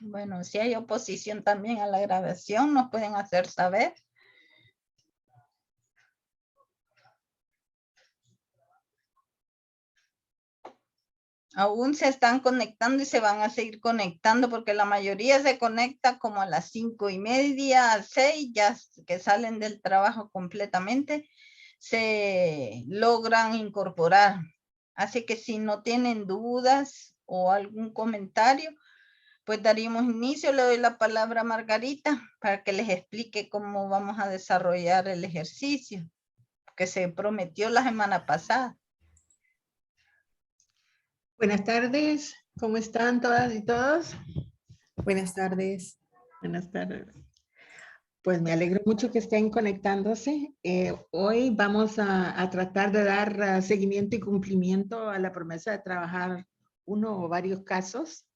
Bueno, si hay oposición también a la grabación, nos pueden hacer saber. Aún se están conectando y se van a seguir conectando porque la mayoría se conecta como a las 5:30, 6, ya que salen del trabajo completamente, se logran incorporar. Así que si no tienen dudas o algún comentario, pues daríamos inicio. Le doy la palabra a Margarita para que les explique cómo vamos a desarrollar el ejercicio que se prometió la semana pasada. Buenas tardes, ¿cómo están todas y todos? Buenas tardes. Buenas tardes. Pues me alegro mucho que estén conectándose. Hoy vamos a tratar de dar seguimiento y cumplimiento a la promesa de trabajar uno o varios casos.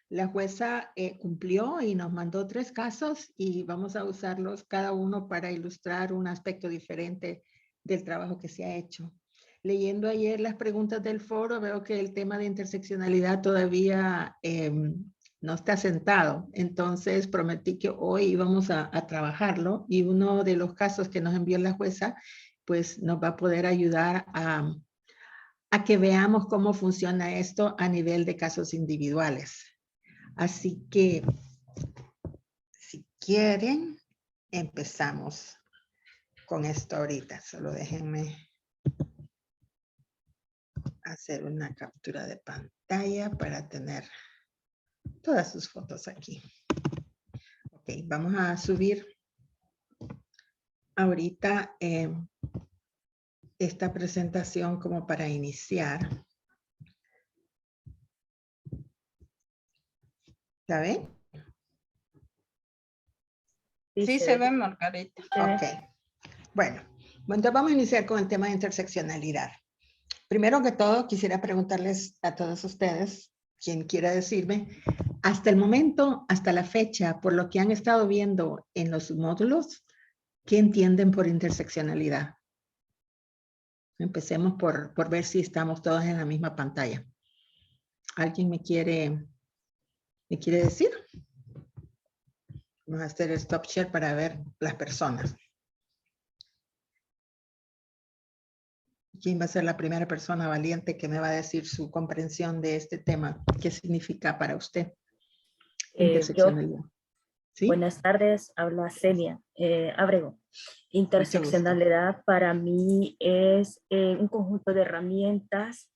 La jueza cumplió y nos mandó 3 casos y vamos a usarlos cada uno para ilustrar un aspecto diferente del trabajo que se ha hecho. Leyendo ayer las preguntas del foro, veo que el tema de interseccionalidad todavía no está sentado. Entonces prometí que hoy íbamos a trabajarlo y uno de los casos que nos envió la jueza, pues nos va a poder ayudar a que veamos cómo funciona esto a nivel de casos individuales. Así que, si quieren, empezamos con esto ahorita. Solo déjenme hacer una captura de pantalla para tener todas sus fotos aquí. Ok, vamos a subir ahorita esta presentación como para iniciar. ¿La ven? Sí, se ve, Margarita. Ok. Bueno, entonces vamos a iniciar con el tema de interseccionalidad. Primero que todo, quisiera preguntarles a todos ustedes, quien quiera decirme, hasta el momento, hasta la fecha, por lo que han estado viendo en los módulos, ¿qué entienden por interseccionalidad? Empecemos por ver si estamos todos en la misma pantalla. ¿Alguien me quiere decir? Vamos a hacer el stop share para ver las personas. ¿Quién va a ser la primera persona valiente que me va a decir su comprensión de este tema? ¿Qué significa para usted? Interseccionalidad. ¿Sí? Buenas tardes, habla Celia Abrego. Interseccionalidad para mí es un conjunto de herramientas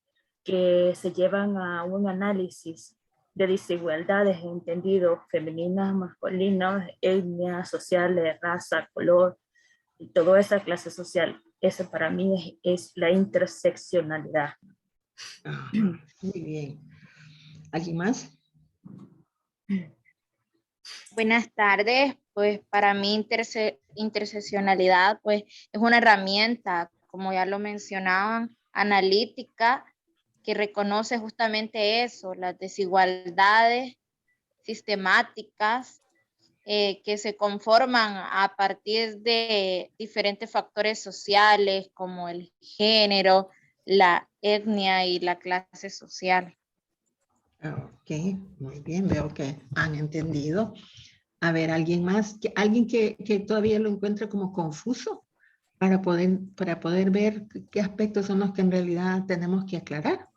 que se llevan a un análisis de desigualdades, entendido femeninas, masculinas, etnias, sociales, raza, color, y toda esa clase social. Eso para mí es la interseccionalidad. Muy bien. ¿Alguien más? Buenas tardes, pues para mí interseccionalidad pues es una herramienta, como ya lo mencionaban, analítica, que reconoce justamente eso, las desigualdades sistemáticas que se conforman a partir de diferentes factores sociales como el género, la etnia y la clase social. Ok, muy bien, veo que han entendido. A ver, ¿alguien más? ¿Alguien que todavía lo encuentre como confuso para poder ver qué aspectos son los que en realidad tenemos que aclarar?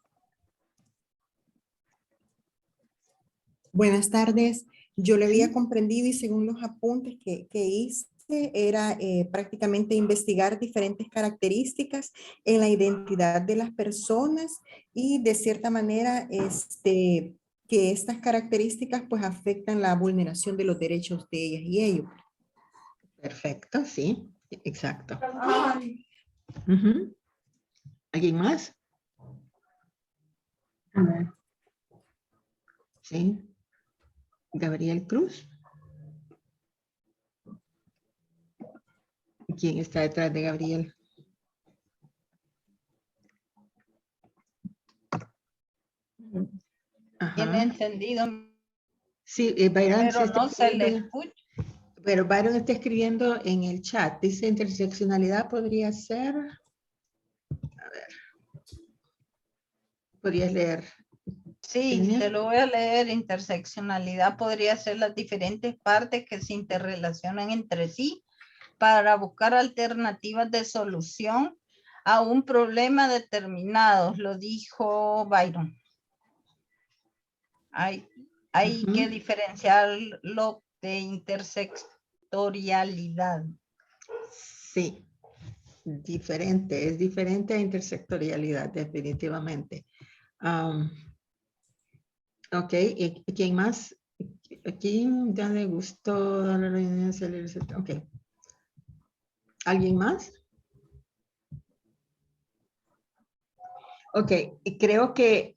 Buenas tardes. Yo le había comprendido y según los apuntes que hice, era prácticamente investigar diferentes características en la identidad de las personas y de cierta manera que estas características pues afectan la vulneración de los derechos de ellas y ellos. Perfecto, sí, exacto. ¿Alguien más? A ver. Sí. Gabriel Cruz. ¿Quién está detrás de Gabriel? Tiene encendido. Sí, Byron, pero no se le escucha. Pero Byron está escribiendo en el chat. Dice interseccionalidad podría ser. A ver. Podrías leer. Sí, Kenia. te lo voy a leer. Interseccionalidad podría ser las diferentes partes que se interrelacionan entre sí para buscar alternativas de solución a un problema determinado, lo dijo Byron. Hay que diferenciarlo de intersectorialidad. Sí, diferente, es diferente a intersectorialidad, definitivamente. Ok, ¿y quién más? Aquí ya le gustó. Ok. ¿Alguien más? Ok, y creo que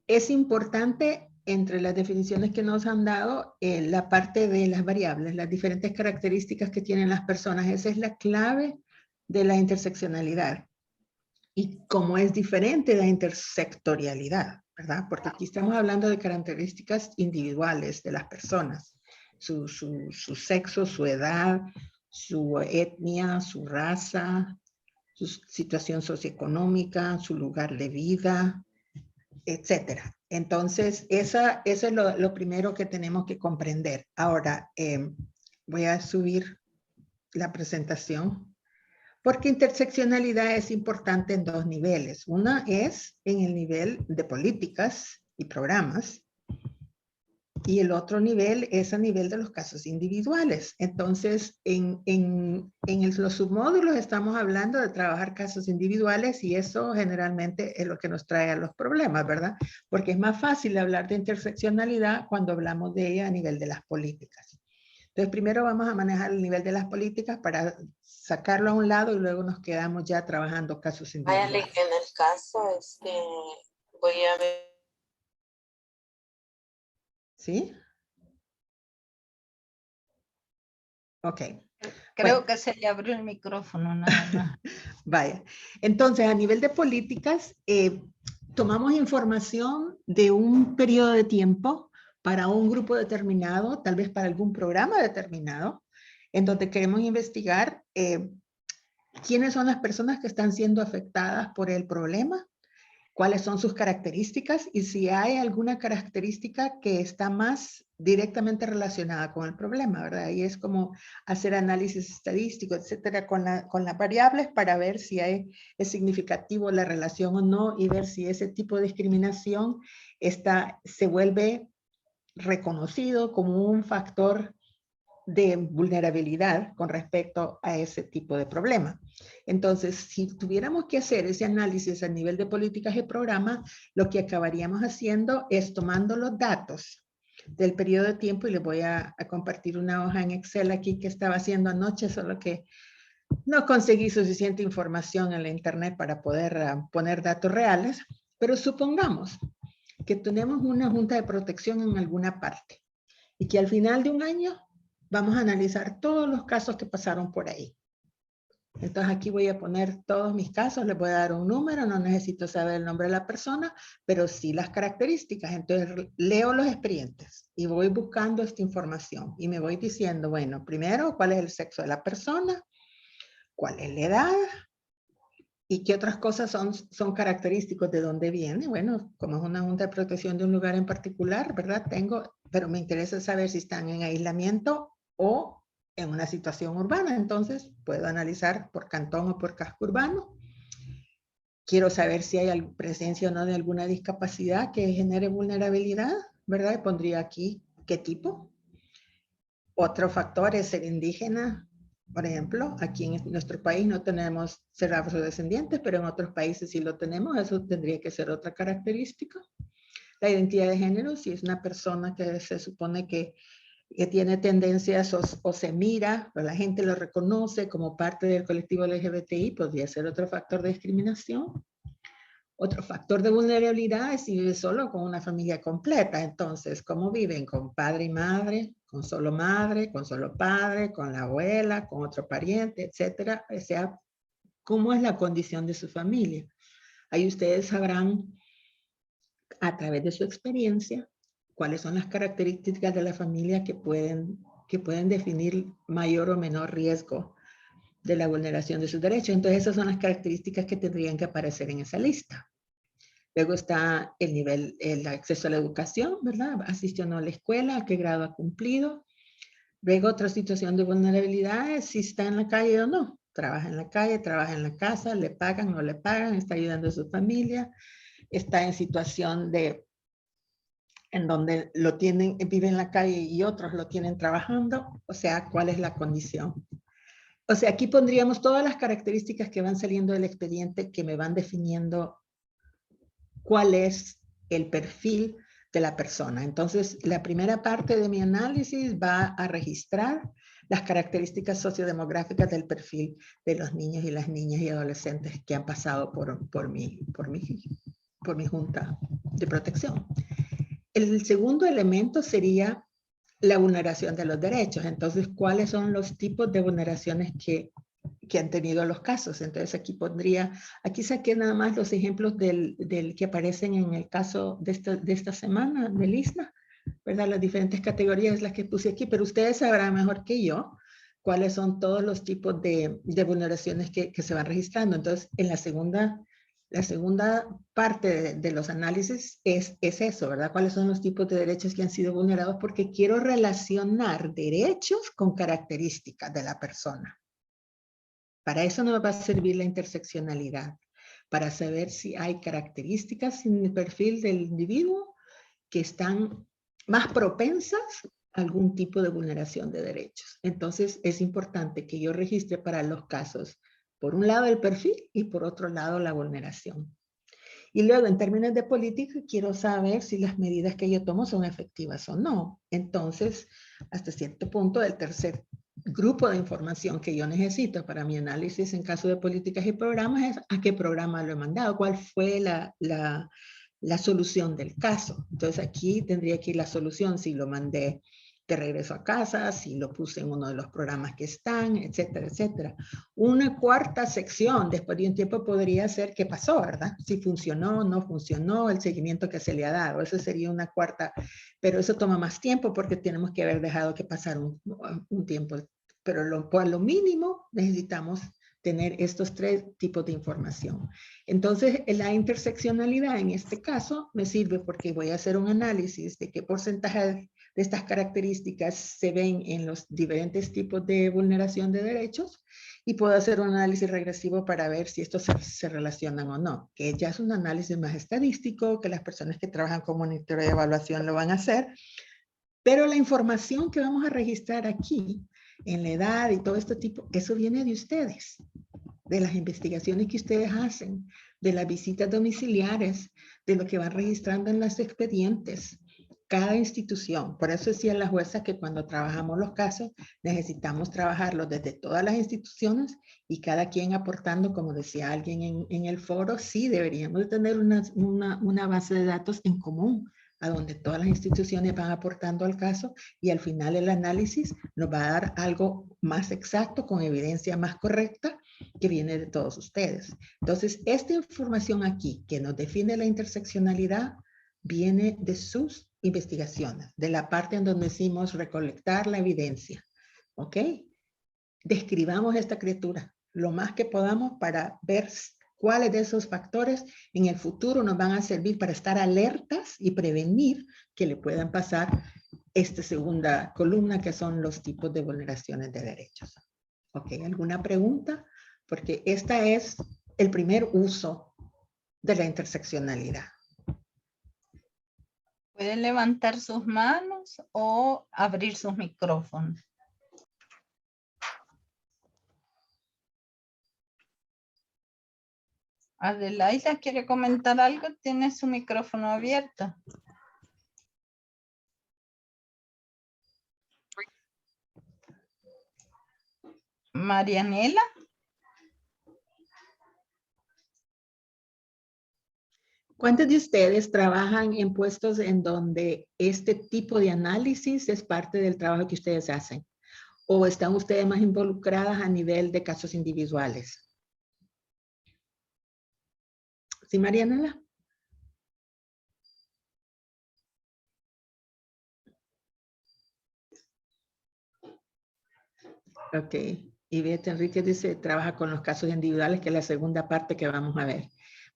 es importante entre las definiciones que nos han dado la parte de las variables, las diferentes características que tienen las personas. Esa es la clave de la interseccionalidad. Y cómo es diferente de la intersectorialidad, ¿verdad? Porque aquí estamos hablando de características individuales de las personas. Su sexo, su edad, su etnia, su raza, su situación socioeconómica, su lugar de vida, etcétera. Entonces, eso es lo primero que tenemos que comprender. Ahora, voy a subir la presentación. Porque interseccionalidad es importante en dos niveles. Una es en el nivel de políticas y programas. Y el otro nivel es a nivel de los casos individuales. Entonces, en los submódulos estamos hablando de trabajar casos individuales y eso generalmente es lo que nos trae a los problemas, ¿verdad? Porque es más fácil hablar de interseccionalidad cuando hablamos de ella a nivel de las políticas. Entonces, primero vamos a manejar el nivel de las políticas para sacarlo a un lado y luego nos quedamos ya trabajando casos individuales. En el caso, voy a ver. ¿Sí? Ok. Creo que se le abrió el micrófono nada más. Vaya. Entonces, a nivel de políticas, tomamos información de un periodo de tiempo para un grupo determinado, tal vez para algún programa determinado, en donde queremos investigar quiénes son las personas que están siendo afectadas por el problema, cuáles son sus características y si hay alguna característica que está más directamente relacionada con el problema, ¿verdad? Y es como hacer análisis estadístico, etcétera, con las variables para ver si es significativo la relación o no y ver si ese tipo de discriminación se vuelve reconocido como un factor de vulnerabilidad con respecto a ese tipo de problema. Entonces, si tuviéramos que hacer ese análisis a nivel de políticas y programas, lo que acabaríamos haciendo es tomando los datos del periodo de tiempo y les voy a compartir una hoja en Excel aquí que estaba haciendo anoche, solo que no conseguí suficiente información en la internet para poder poner datos reales, pero supongamos que tenemos una junta de protección en alguna parte y que al final de un año vamos a analizar todos los casos que pasaron por ahí. Entonces aquí voy a poner todos mis casos, les voy a dar un número, no necesito saber el nombre de la persona, pero sí las características. Entonces leo los expedientes y voy buscando esta información y me voy diciendo, bueno, primero, ¿cuál es el sexo de la persona? ¿Cuál es la edad? ¿Y qué otras cosas son característicos de dónde viene? Bueno, como es una junta de protección de un lugar en particular, ¿verdad? Pero me interesa saber si están en aislamiento o en una situación urbana. Entonces, puedo analizar por cantón o por casco urbano. Quiero saber si hay presencia o no de alguna discapacidad que genere vulnerabilidad, ¿verdad? Y pondría aquí qué tipo. Otro factor es ser indígena. Por ejemplo, aquí en nuestro país no tenemos ser afrodescendientes, pero en otros países sí lo tenemos. Eso tendría que ser otra característica. La identidad de género, si es una persona que se supone que tiene tendencias o se mira, o la gente lo reconoce como parte del colectivo LGBTI, podría ser otro factor de discriminación. Otro factor de vulnerabilidad es si vive solo con una familia completa. Entonces, ¿cómo viven? ¿Con padre y madre? ¿Con solo madre? ¿Con solo padre? ¿Con la abuela? ¿Con otro pariente? Etcétera. O sea, ¿cómo es la condición de su familia? Ahí ustedes sabrán, a través de su experiencia, cuáles son las características de la familia que pueden definir mayor o menor riesgo de la vulneración de sus derechos. Entonces, esas son las características que tendrían que aparecer en esa lista. Luego está el nivel, el acceso a la educación, ¿verdad? Asistió o no a la escuela, a qué grado ha cumplido. Luego otra situación de vulnerabilidad es si está en la calle o no. Trabaja en la calle, trabaja en la casa, le pagan, no le pagan, está ayudando a su familia, está en situación de en donde lo tienen, vive en la calle y otros lo tienen trabajando, o sea, ¿cuál es la condición? O sea, aquí pondríamos todas las características que van saliendo del expediente que me van definiendo cuál es el perfil de la persona. Entonces, la primera parte de mi análisis va a registrar las características sociodemográficas del perfil de los niños y las niñas y adolescentes que han pasado por mi junta de protección. El segundo elemento sería la vulneración de los derechos. Entonces, ¿cuáles son los tipos de vulneraciones que han tenido los casos? Entonces, aquí saqué nada más los ejemplos del que aparecen en el caso de esta semana del ISNA, ¿verdad? Las diferentes categorías las que puse aquí, pero ustedes sabrán mejor que yo cuáles son todos los tipos de vulneraciones que se van registrando. Entonces, en la segunda parte de los análisis es eso, ¿verdad? ¿Cuáles son los tipos de derechos que han sido vulnerados? Porque quiero relacionar derechos con características de la persona. Para eso nos va a servir la interseccionalidad, para saber si hay características en el perfil del individuo que están más propensas a algún tipo de vulneración de derechos. Entonces, es importante que yo registre para los casos, por un lado el perfil y por otro lado la vulneración. Y luego, en términos de política, quiero saber si las medidas que yo tomo son efectivas o no. Entonces, hasta cierto punto, el tercer grupo de información que yo necesito para mi análisis en caso de políticas y programas es a qué programa lo he mandado, cuál fue la solución del caso. Entonces, aquí tendría que ir la solución si lo mandé de regreso a casa, si lo puse en uno de los programas que están, etcétera, etcétera. Una cuarta sección, después de un tiempo, podría ser qué pasó, ¿verdad? Si funcionó, no funcionó, el seguimiento que se le ha dado. Eso sería una cuarta, pero eso toma más tiempo porque tenemos que haber dejado que pasara un tiempo. Pero por lo mínimo necesitamos tener estos tres tipos de información. Entonces, la interseccionalidad en este caso me sirve porque voy a hacer un análisis de qué porcentaje de estas características se ven en los diferentes tipos de vulneración de derechos y puedo hacer un análisis regresivo para ver si estos se relacionan o no, que ya es un análisis más estadístico, que las personas que trabajan con monitoreo de evaluación lo van a hacer, pero la información que vamos a registrar aquí, en la edad y todo este tipo, eso viene de ustedes, de las investigaciones que ustedes hacen, de las visitas domiciliares, de lo que van registrando en los expedientes. Cada institución, por eso decía la jueza que cuando trabajamos los casos necesitamos trabajarlos desde todas las instituciones y cada quien aportando, como decía alguien en el foro, sí deberíamos tener una base de datos en común a donde todas las instituciones van aportando al caso y al final el análisis nos va a dar algo más exacto, con evidencia más correcta que viene de todos ustedes. Entonces, esta información aquí que nos define la interseccionalidad viene de sus investigaciones, de la parte en donde decimos recolectar la evidencia. ¿Ok? Describamos esta criatura lo más que podamos para ver cuáles de esos factores en el futuro nos van a servir para estar alertas y prevenir que le puedan pasar esta segunda columna, que son los tipos de vulneraciones de derechos. ¿Ok? ¿Alguna pregunta? Porque esta es el primer uso de la interseccionalidad. Pueden levantar sus manos o abrir sus micrófonos. Adelaida, ¿quiere comentar algo? Tiene su micrófono abierto. Marianela. ¿Cuántos de ustedes trabajan en puestos en donde este tipo de análisis es parte del trabajo que ustedes hacen? ¿O están ustedes más involucradas a nivel de casos individuales? ¿Sí, Marianela? Ok. Y Beth Enrique dice, trabaja con los casos individuales, que es la segunda parte que vamos a ver.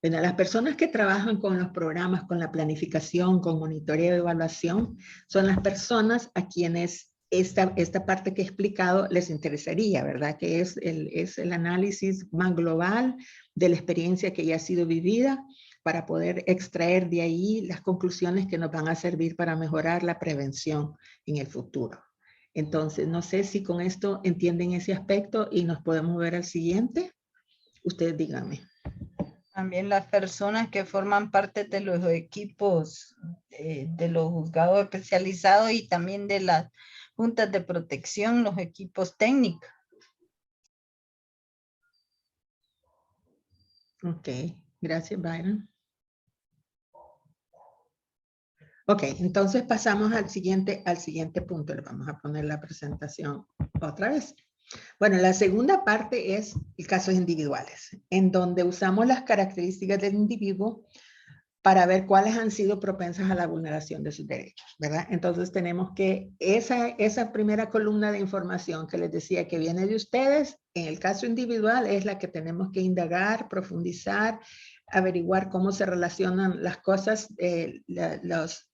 Bueno, las personas que trabajan con los programas, con la planificación, con monitoreo y evaluación, son las personas a quienes esta parte que he explicado les interesaría, ¿verdad? Que es el análisis más global de la experiencia que ya ha sido vivida para poder extraer de ahí las conclusiones que nos van a servir para mejorar la prevención en el futuro. Entonces, no sé si con esto entienden ese aspecto y nos podemos ver al siguiente. Ustedes díganme. También las personas que forman parte de los equipos de los juzgados especializados y también de las juntas de protección, los equipos técnicos. Ok, gracias, Byron. Ok, entonces pasamos al siguiente punto. Le vamos a poner la presentación otra vez. Bueno, la segunda parte es el casos individuales, en donde usamos las características del individuo para ver cuáles han sido propensas a la vulneración de sus derechos, ¿verdad? Entonces tenemos que esa primera columna de información que les decía que viene de ustedes, en el caso individual es la que tenemos que indagar, profundizar, averiguar cómo se relacionan las cosas, las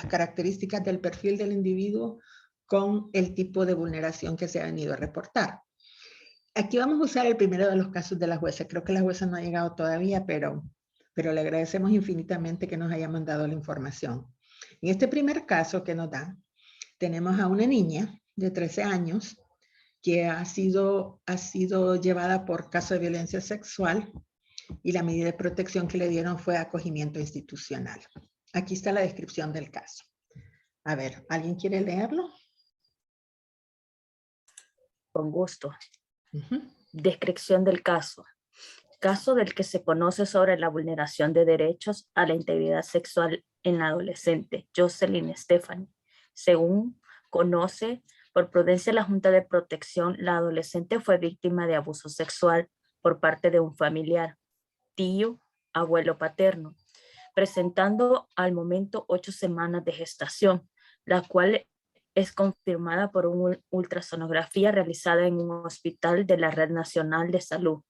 características del perfil del individuo con el tipo de vulneración que se ha venido a reportar. Aquí vamos a usar el primero de los casos de la jueza. Creo que la jueza no ha llegado todavía, pero le agradecemos infinitamente que nos haya mandado la información. En este primer caso que nos dan, tenemos a una niña de 13 años que ha sido llevada por caso de violencia sexual y la medida de protección que le dieron fue acogimiento institucional. Aquí está la descripción del caso. A ver, ¿alguien quiere leerlo? Con gusto. Descripción del caso. Caso del que se conoce sobre la vulneración de derechos a la integridad sexual en la adolescente, Jocelyn Stephanie. Según conoce, por prudencia de la Junta de Protección, la adolescente fue víctima de abuso sexual por parte de un familiar, tío, abuelo paterno, presentando al momento 8 semanas de gestación, la cual es confirmada por una ultrasonografía realizada en un hospital de la Red Nacional de Salud.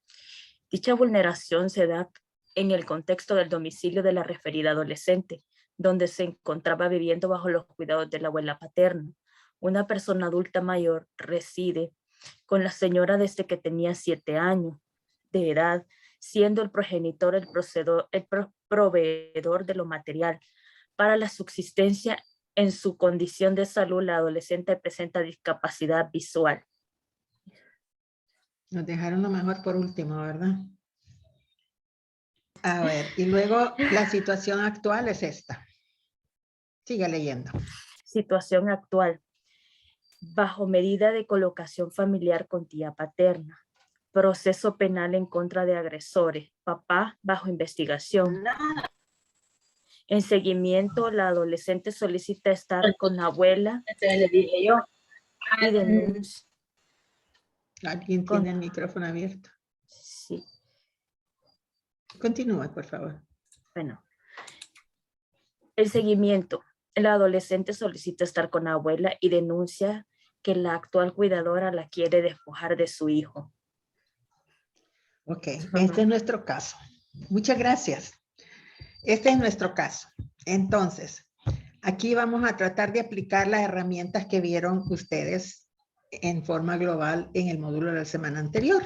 Dicha vulneración se da en el contexto del domicilio de la referida adolescente, donde se encontraba viviendo bajo los cuidados de la abuela paterna. Una persona adulta mayor reside con la señora desde que tenía 7 años de edad, siendo el progenitor el proveedor de lo material. Para la subsistencia en su condición de salud, la adolescente presenta discapacidad visual. Nos dejaron lo mejor por último, ¿verdad? A ver, y luego la situación actual es esta. Sigue leyendo. Situación actual. Bajo medida de colocación familiar con tía paterna. Proceso penal en contra de agresores. Papá bajo investigación. En seguimiento, la adolescente solicita estar con la abuela. Le dije yo. Y denuncia. ¿Alguien tiene el micrófono abierto? Sí. Continúa, por favor. Bueno. El seguimiento. La adolescente solicita estar con la abuela y denuncia que la actual cuidadora la quiere despojar de su hijo. Ok, este es nuestro caso. Muchas gracias. Este es nuestro caso. Entonces, aquí vamos a tratar de aplicar las herramientas que vieron ustedes en forma global en el módulo de la semana anterior.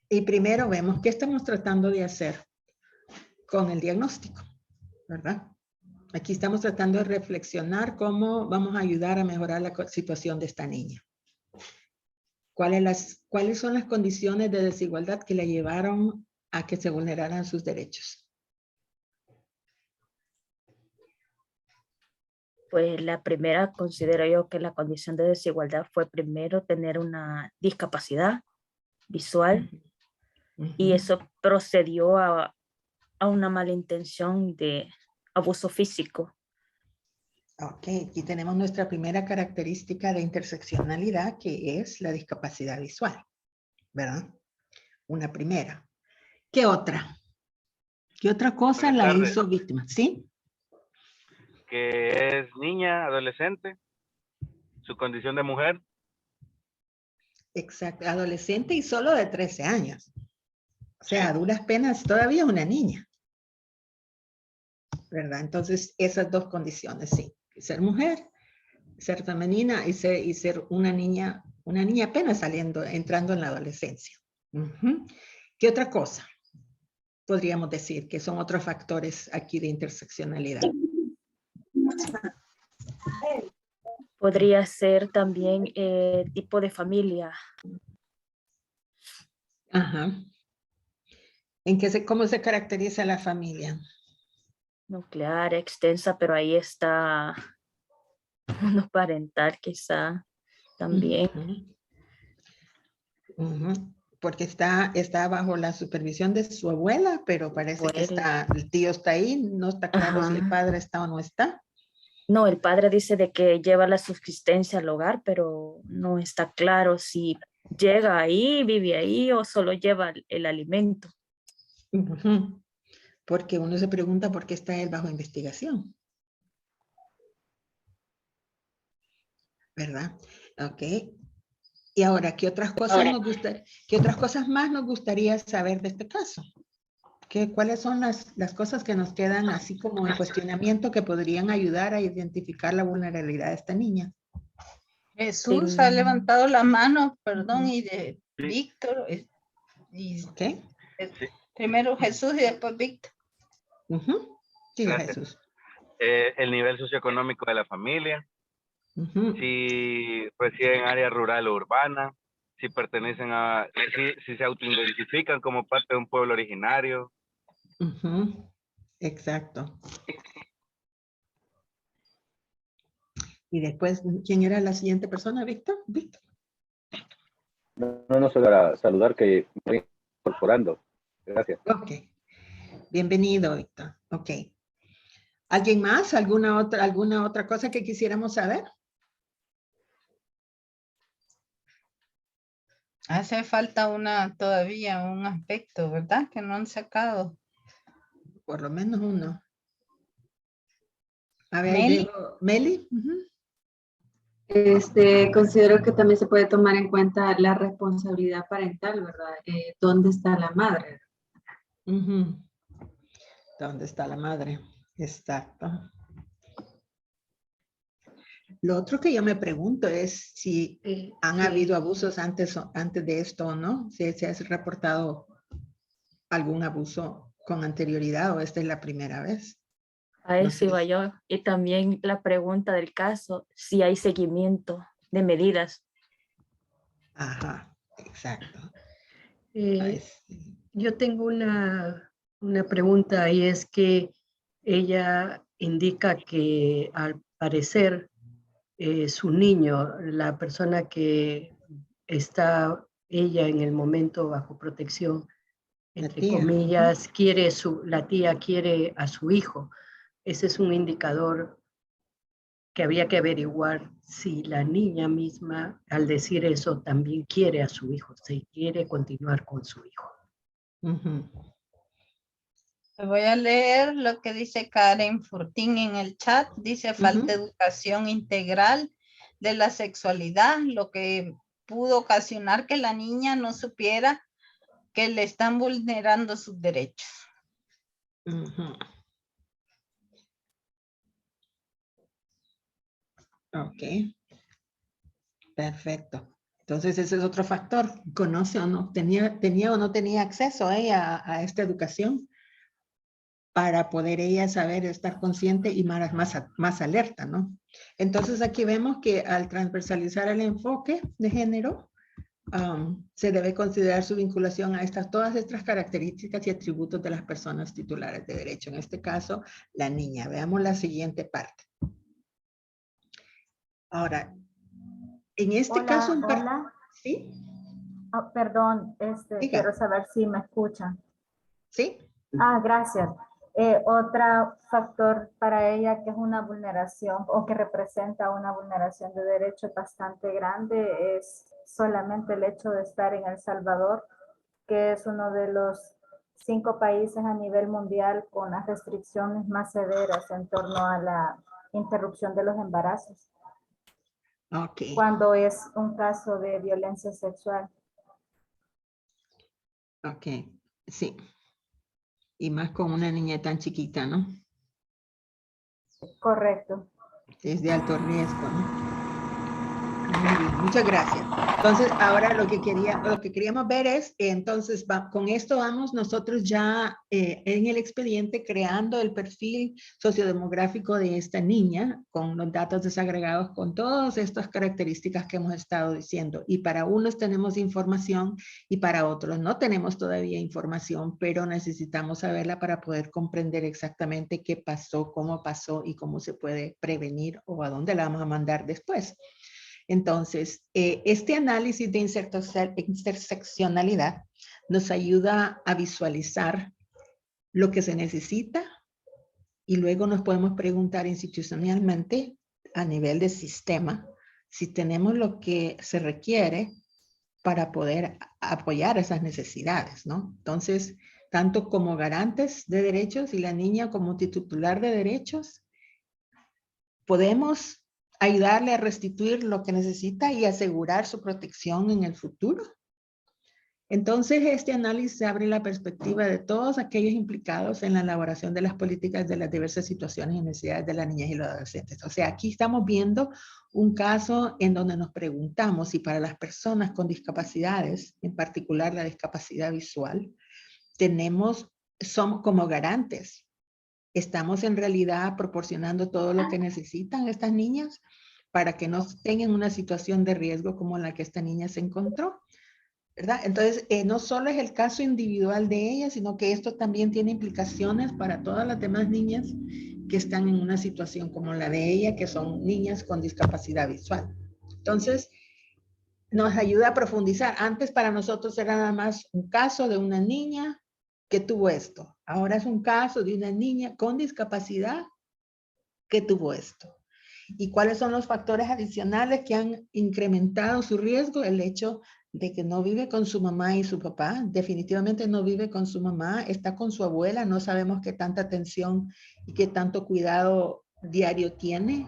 Y primero vemos qué estamos tratando de hacer con el diagnóstico, ¿verdad? Aquí estamos tratando de reflexionar cómo vamos a ayudar a mejorar la situación de esta niña. ¿Cuáles son las condiciones de desigualdad que le llevaron a que se vulneraran sus derechos? Pues la primera, considero yo que la condición de desigualdad fue primero tener una discapacidad visual y eso procedió a una mala intención de abuso físico. Ok, aquí tenemos nuestra primera característica de interseccionalidad, que es la discapacidad visual, ¿verdad? Una primera. ¿Qué otra? ¿Qué otra cosa la hizo víctima? ¿Sí? Que es niña, adolescente, su condición de mujer. Exacto, adolescente y solo de 13 años. O sea, a duras penas todavía una niña. ¿Verdad? Entonces, esas dos condiciones, sí. Ser mujer, ser femenina y ser una niña apenas entrando en la adolescencia. Ujú. ¿Qué otra cosa podríamos decir que son otros factores aquí de interseccionalidad? Podría ser también tipo de familia. Ajá. ¿Cómo se caracteriza la familia? Nuclear, extensa, pero ahí está uno parental quizá también. Ujú. Ujú. Porque está bajo la supervisión de su abuela, pero parece que el tío está ahí, no está claro si el padre está o no está. No, el padre dice de que lleva la subsistencia al hogar, pero no está claro si llega ahí, vive ahí o solo lleva el alimento. Ujú. Porque uno se pregunta por qué está él bajo investigación. ¿Verdad? Ok. Y ahora, ¿qué otras cosas más nos gustaría saber de este caso? ¿Cuáles son las cosas que nos quedan así como en cuestionamiento que podrían ayudar a identificar la vulnerabilidad de esta niña? Jesús ha levantado la mano, perdón, Ujú. y de Víctor. ¿Qué? Primero Jesús y después Víctor. Ujú. Sí, Gracias. Jesús. El nivel socioeconómico de la familia, Ujú. si residen en área rural o urbana, si pertenecen si se autoidentifican como parte de un pueblo originario. Ujú. Exacto. Y después, ¿quién era la siguiente persona, Víctor? Víctor. No, solo para saludar que me estoy incorporando. Gracias. Ok. Bienvenido, Víctor. Ok. ¿Alguien más? ¿Alguna otra cosa que quisiéramos saber? Hace falta todavía un aspecto, ¿verdad? Que no han sacado. Por lo menos uno. A ver, Meli. Meli. Uh-huh. Considero que también se puede tomar en cuenta la responsabilidad parental, ¿verdad? ¿Dónde está la madre? Uh-huh. ¿Dónde está la madre? Exacto. Lo otro que yo me pregunto es si han habido abusos antes de esto o no. Si se ha reportado algún abuso con anterioridad o esta es la primera vez. A eso iba yo. Y también la pregunta del caso, si hay seguimiento de medidas. Ajá, exacto. Yo tengo una pregunta y es que ella indica que al parecer su niño, la persona que está ella en el momento bajo protección, entre comillas, la tía quiere a su hijo. Ese es un indicador que había que averiguar si la niña misma, al decir eso, también quiere a su hijo, si quiere continuar con su hijo. Uh-huh. Voy a leer lo que dice Karen Fortín en el chat. Dice falta educación integral de la sexualidad, lo que pudo ocasionar que la niña no supiera que le están vulnerando sus derechos. Uh-huh. Ok. Perfecto. Entonces ese es otro factor. ¿Conoce o no? ¿Tenía o no tenía acceso a esta educación? Para poder ella saber, estar consciente y más alerta, ¿no? Entonces aquí vemos que al transversalizar el enfoque de género, se debe considerar su vinculación a todas estas características y atributos de las personas titulares de derecho. En este caso, la niña. Veamos la siguiente parte. Ahora, en este caso... Hola. ¿Sí? Oh, perdón, quiero saber si me escuchan. ¿Sí? Gracias. Otro factor para ella que es una vulneración o que representa una vulneración de derechos bastante grande es solamente el hecho de estar en El Salvador, que es uno de los 5 países a nivel mundial con las restricciones más severas en torno a la interrupción de los embarazos. Ok. cuando es un caso de violencia sexual. Ok, sí. Y más con una niña tan chiquita, ¿no? Correcto. Es de alto riesgo, ¿no? Muy bien, muchas gracias. Entonces, ahora lo que queríamos ver es, entonces, con esto vamos nosotros ya en el expediente creando el perfil sociodemográfico de esta niña, con los datos desagregados, con todas estas características que hemos estado diciendo. Y para unos tenemos información y para otros no tenemos todavía información, pero necesitamos saberla para poder comprender exactamente qué pasó, cómo pasó y cómo se puede prevenir o a dónde la vamos a mandar después. Entonces, este análisis de interseccionalidad nos ayuda a visualizar lo que se necesita y luego nos podemos preguntar institucionalmente a nivel de sistema si tenemos lo que se requiere para poder apoyar esas necesidades, ¿no? Entonces, tanto como garantes de derechos y la niña como titular de derechos, podemos ayudarle a restituir lo que necesita y asegurar su protección en el futuro. Entonces, este análisis abre la perspectiva de todos aquellos implicados en la elaboración de las políticas de las diversas situaciones y necesidades de las niñas y los adolescentes. O sea, aquí estamos viendo un caso en donde nos preguntamos si para las personas con discapacidades, en particular la discapacidad visual, somos como garantes. ¿Estamos en realidad proporcionando todo lo que necesitan estas niñas para que no estén en una situación de riesgo como la que esta niña se encontró? ¿Verdad? Entonces, no solo es el caso individual de ella, sino que esto también tiene implicaciones para todas las demás niñas que están en una situación como la de ella, que son niñas con discapacidad visual. Entonces, nos ayuda a profundizar. Antes para nosotros era nada más un caso de una niña que tuvo esto. Ahora es un caso de una niña con discapacidad que tuvo esto. ¿Y cuáles son los factores adicionales que han incrementado su riesgo? El hecho de que no vive con su mamá y su papá. Definitivamente no vive con su mamá, está con su abuela. No sabemos qué tanta atención y qué tanto cuidado diario tiene.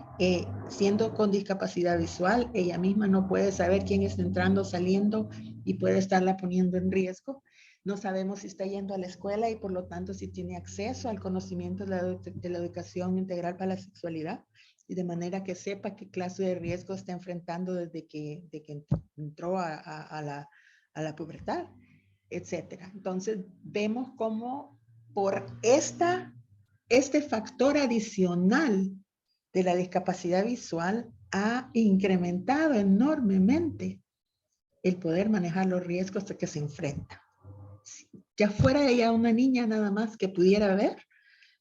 Siendo con discapacidad visual, ella misma no puede saber quién está entrando, saliendo y puede estarla poniendo en riesgo. No sabemos si está yendo a la escuela y por lo tanto si tiene acceso al conocimiento de la educación integral para la sexualidad y de manera que sepa qué clase de riesgo está enfrentando desde que entró a la pubertad, etcétera. Entonces vemos cómo por este factor adicional de la discapacidad visual ha incrementado enormemente el poder manejar los riesgos de que se enfrenta. Ya fuera ella una niña nada más que pudiera ver,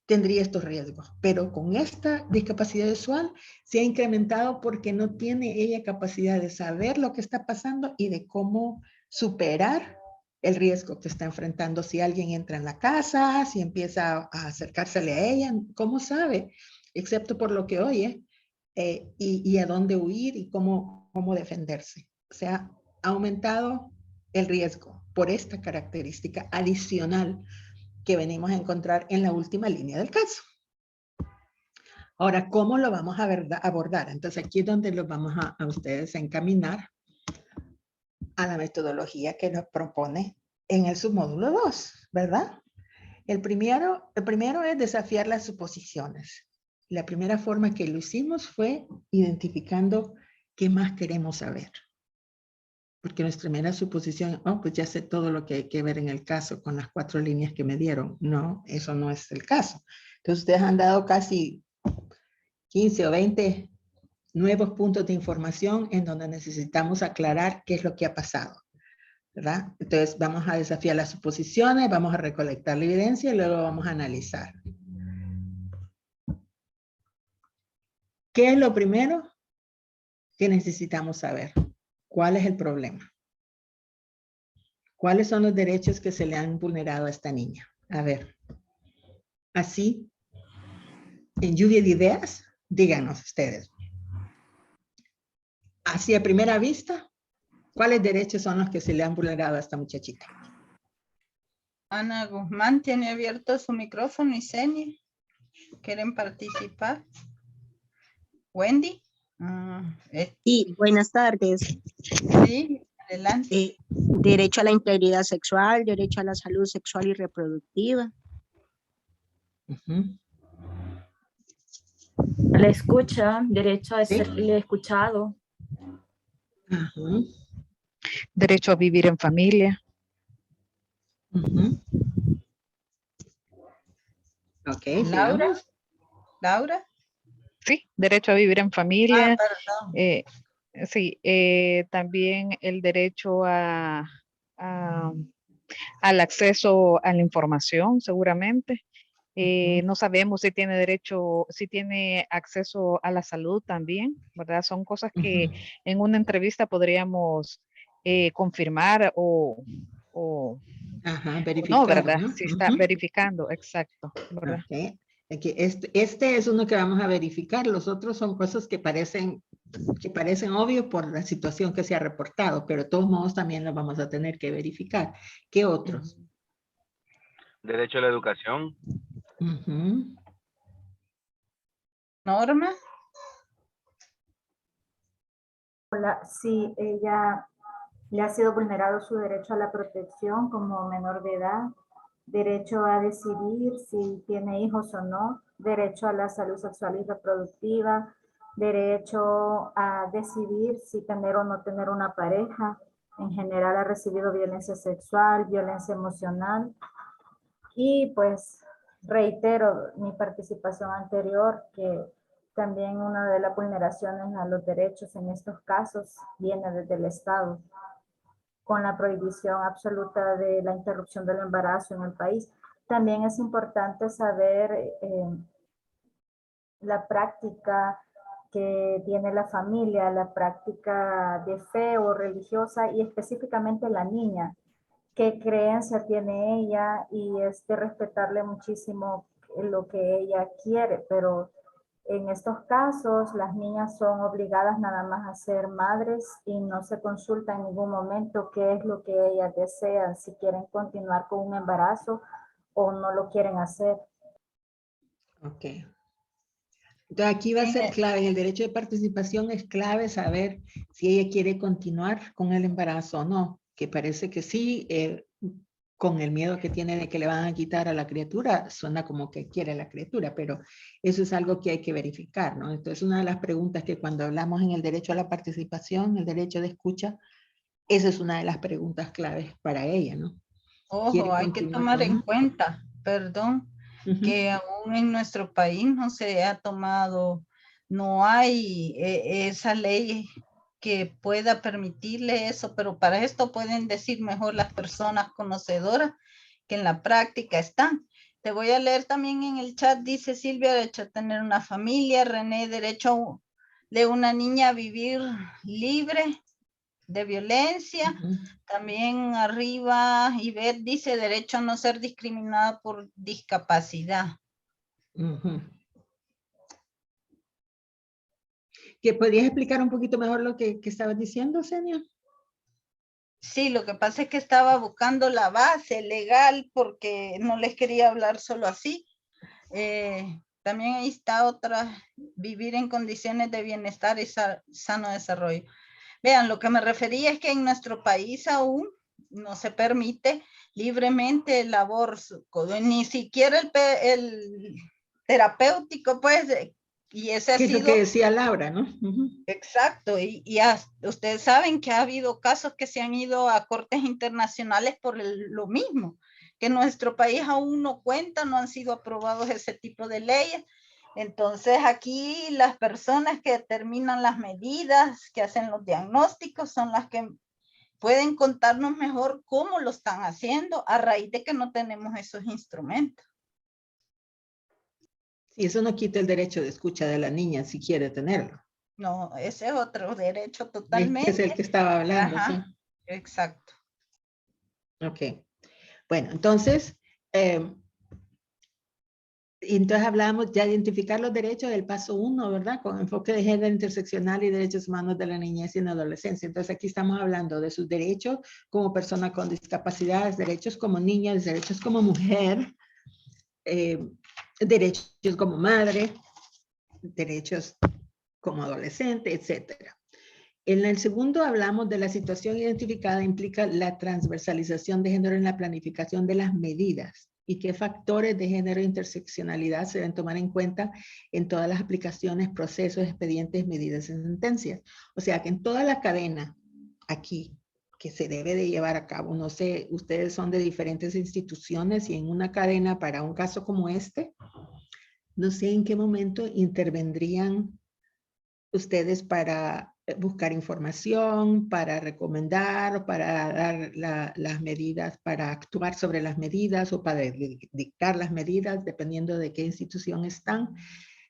tendría estos riesgos. Pero con esta discapacidad visual se ha incrementado porque no tiene ella capacidad de saber lo que está pasando y de cómo superar el riesgo que está enfrentando. Si alguien entra en la casa, si empieza a acercársele a ella, ¿cómo sabe? Excepto por lo que oye y a dónde huir y cómo defenderse. O sea, ha aumentado el riesgo por esta característica adicional que venimos a encontrar en la última línea del caso. Ahora, ¿cómo lo vamos a abordar? Entonces, aquí es donde los vamos a ustedes a encaminar a la metodología que nos propone en el submódulo 2, ¿verdad? El primero es desafiar las suposiciones. La primera forma que lo hicimos fue identificando qué más queremos saber. Porque nuestra primera suposición, pues ya sé todo lo que hay que ver en el caso con las 4 líneas que me dieron. No, eso no es el caso. Entonces ustedes han dado casi 15 o 20 nuevos puntos de información en donde necesitamos aclarar qué es lo que ha pasado, ¿verdad? Entonces vamos a desafiar las suposiciones, vamos a recolectar la evidencia y luego vamos a analizar. ¿Qué es lo primero que necesitamos saber? ¿Cuál es el problema? ¿Cuáles son los derechos que se le han vulnerado a esta niña? A ver, así, en lluvia de ideas, díganos ustedes. Así a primera vista, ¿cuáles derechos son los que se le han vulnerado a esta muchachita? Ana Guzmán tiene abierto su micrófono y Senia. ¿Quieren participar? Wendy. Sí, buenas tardes. Sí, adelante. Derecho a la integridad sexual, derecho a la salud sexual y reproductiva. La escucha, derecho a ser escuchado. Derecho a vivir en familia. Ok, Laura. sigamos. Laura. Sí, derecho a vivir en familia. Perdón. Sí, también el derecho al acceso a la información, seguramente. No sabemos si tiene derecho, si tiene acceso a la salud también, ¿verdad? Son cosas que en una entrevista podríamos confirmar o verificar, no, ¿verdad? ¿no? Si está verificando, exacto, ¿verdad? Okay. Aquí este es uno que vamos a verificar. Los otros son cosas que parecen obvios por la situación que se ha reportado, pero de todos modos también lo vamos a tener que verificar. ¿Qué otros? Derecho a la educación. Norma. Si ella le ha sido vulnerado su derecho a la protección como menor de edad, derecho a decidir si tiene hijos o no, derecho a la salud sexual y reproductiva, derecho a decidir si tener o no tener una pareja, en general ha recibido violencia sexual, violencia emocional, y pues reitero mi participación anterior que también una de las vulneraciones a los derechos en estos casos viene desde el Estado, con la prohibición absoluta de la interrupción del embarazo en el país. También es importante saber la práctica que tiene la familia, la práctica de fe o religiosa y específicamente la niña, qué creencia tiene ella y es de respetarle muchísimo lo que ella quiere, pero en estos casos las niñas son obligadas nada más a ser madres y no se consulta en ningún momento qué es lo que ellas desean, si quieren continuar con un embarazo o no lo quieren hacer. Ok. Entonces aquí va a ser clave, en el derecho de participación es clave saber si ella quiere continuar con el embarazo o no, que parece que sí, con el miedo que tiene de que le van a quitar a la criatura, suena como que quiere la criatura, pero eso es algo que hay que verificar, ¿no? Entonces una de las preguntas que cuando hablamos en el derecho a la participación, el derecho de escucha, esa es una de las preguntas claves para ella, ¿no? Ojo, hay que tomar en cuenta, perdón, que aún en nuestro país no se ha tomado, no hay esa ley que pueda permitirle eso, pero para esto pueden decir mejor las personas conocedoras que en la práctica están. Te voy a leer también en el chat, dice Silvia, derecho a tener una familia, René, derecho de una niña a vivir libre de violencia. También arriba, Ivette dice derecho a no ser discriminada por discapacidad. ¿Que podrías explicar un poquito mejor lo que estabas diciendo, Senia? Sí, lo que pasa es que estaba buscando la base legal porque no les quería hablar solo así. También ahí está otra, vivir en condiciones de bienestar y sano desarrollo. Vean, lo que me refería es que en nuestro país aún no se permite libremente el aborto, ni siquiera el terapéutico, pues, y ese ha sido... Es lo que decía Laura, ¿no? Exacto, y ustedes saben que ha habido casos que se han ido a cortes internacionales por lo mismo, que en nuestro país aún no cuentan, no han sido aprobados ese tipo de leyes. Entonces aquí las personas que determinan las medidas, que hacen los diagnósticos, son las que pueden contarnos mejor cómo lo están haciendo a raíz de que no tenemos esos instrumentos. Y eso no quita el derecho de escucha de la niña si quiere tenerlo. No, ese es otro derecho totalmente. Es el que estaba hablando, Ajá, sí. Exacto. Ok. Bueno, entonces hablamos ya de identificar los derechos del paso 1, ¿verdad? Con enfoque de género interseccional y derechos humanos de la niñez y en la adolescencia. Entonces aquí estamos hablando de sus derechos como persona con discapacidades, derechos como niña, derechos como mujer, derechos como madre, derechos como adolescente, etcétera. En el segundo hablamos de la situación identificada implica la transversalización de género en la planificación de las medidas y qué factores de género e interseccionalidad se deben tomar en cuenta en todas las aplicaciones, procesos, expedientes, medidas y sentencias. O sea que en toda la cadena aquí que se debe de llevar a cabo, no sé, ustedes son de diferentes instituciones y en una cadena para un caso como este, no sé en qué momento intervendrían ustedes para buscar información, para recomendar, para dar las medidas, para actuar sobre las medidas o para dictar las medidas, dependiendo de qué institución están.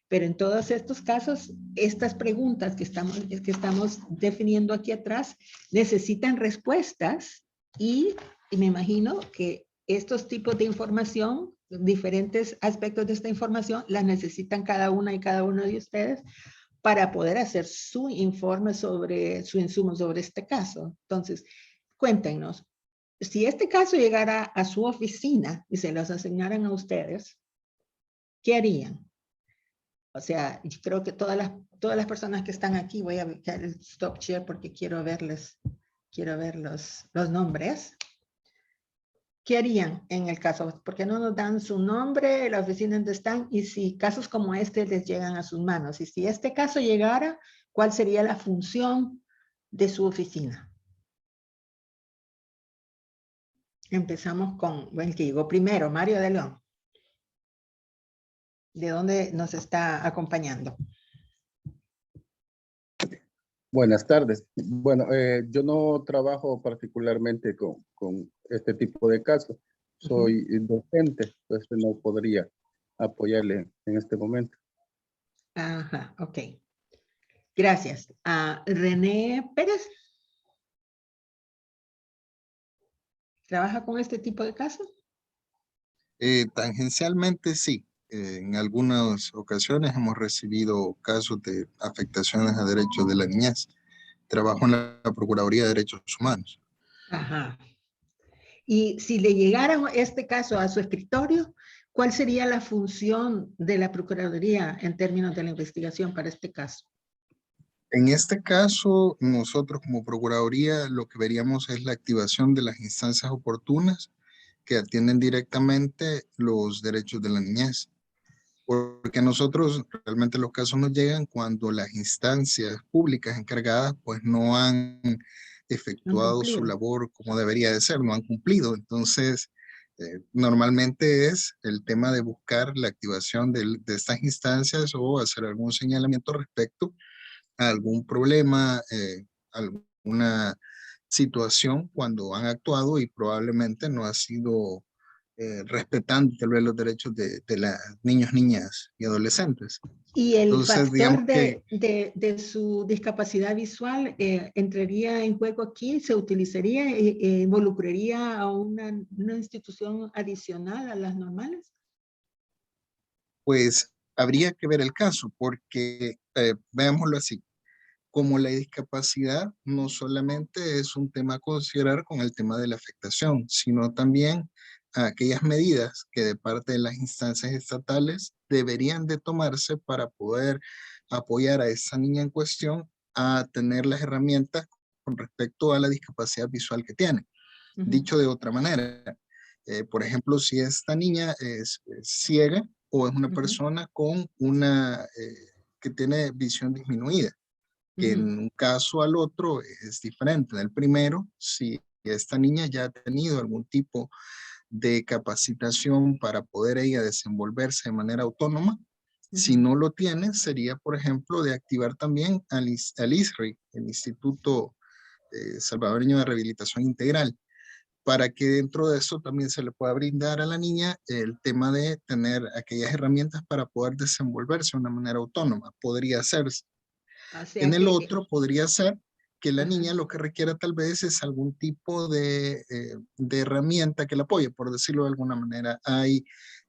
Pero en todos estos casos, estas preguntas que estamos definiendo aquí atrás necesitan respuestas y me imagino que estos tipos de información, diferentes aspectos de esta información, las necesitan cada una y cada uno de ustedes para poder hacer su informe sobre su insumo sobre este caso. Entonces, cuéntenos, si este caso llegara a su oficina y se los asignaran a ustedes, ¿qué harían? O sea, yo creo que todas las personas que están aquí, voy a quitar el stop share porque quiero ver los nombres. ¿Qué harían en el caso? ¿Por qué no nos dan su nombre, la oficina donde están? Y si casos como este les llegan a sus manos. Y si este caso llegara, ¿cuál sería la función de su oficina? Empezamos con el que llegó primero, Mario de León. ¿De dónde nos está acompañando? Buenas tardes. Bueno, yo no trabajo particularmente con este tipo de casos. Soy docente, entonces no podría apoyarle en este momento. Ajá, ok. Gracias. René Pérez. ¿Trabaja con este tipo de casos? Tangencialmente sí. En algunas ocasiones hemos recibido casos de afectaciones a derechos de la niñez. Trabajo en la Procuraduría de Derechos Humanos. Ajá. Y si le llegara este caso a su escritorio, ¿cuál sería la función de la Procuraduría en términos de la investigación para este caso? En este caso, nosotros como Procuraduría lo que veríamos es la activación de las instancias oportunas que atienden directamente los derechos de la niñez. Porque a nosotros realmente los casos nos llegan cuando las instancias públicas encargadas pues no han efectuado su labor como debería de ser, no han cumplido. Entonces, normalmente es el tema de buscar la activación de estas instancias o hacer algún señalamiento respecto a algún problema, alguna situación cuando han actuado y probablemente no ha sido respetando tal vez los derechos de las niños, niñas y adolescentes. Y el Entonces, factor de su discapacidad visual entraría en juego aquí, se utilizaría, involucraría a una institución adicional a las normales. Pues habría que ver el caso, porque veámoslo así, como la discapacidad no solamente es un tema a considerar con el tema de la afectación, sino también aquellas medidas que de parte de las instancias estatales deberían de tomarse para poder apoyar a esa niña en cuestión a tener las herramientas con respecto a la discapacidad visual que tiene. Dicho de otra manera, por ejemplo, si esta niña es ciega o es una persona con que tiene visión disminuida, que en un caso al otro es diferente. En el primero, si esta niña ya ha tenido algún tipo de capacitación para poder ella desenvolverse de manera autónoma, si no lo tiene, sería, por ejemplo, de activar también al ISRI, el Instituto Salvadoreño de Rehabilitación Integral, para que dentro de eso también se le pueda brindar a la niña el tema de tener aquellas herramientas para poder desenvolverse de una manera autónoma. Podría hacerse. En el otro podría ser que la niña lo que requiera tal vez es algún tipo de herramienta que la apoye, por decirlo de alguna manera.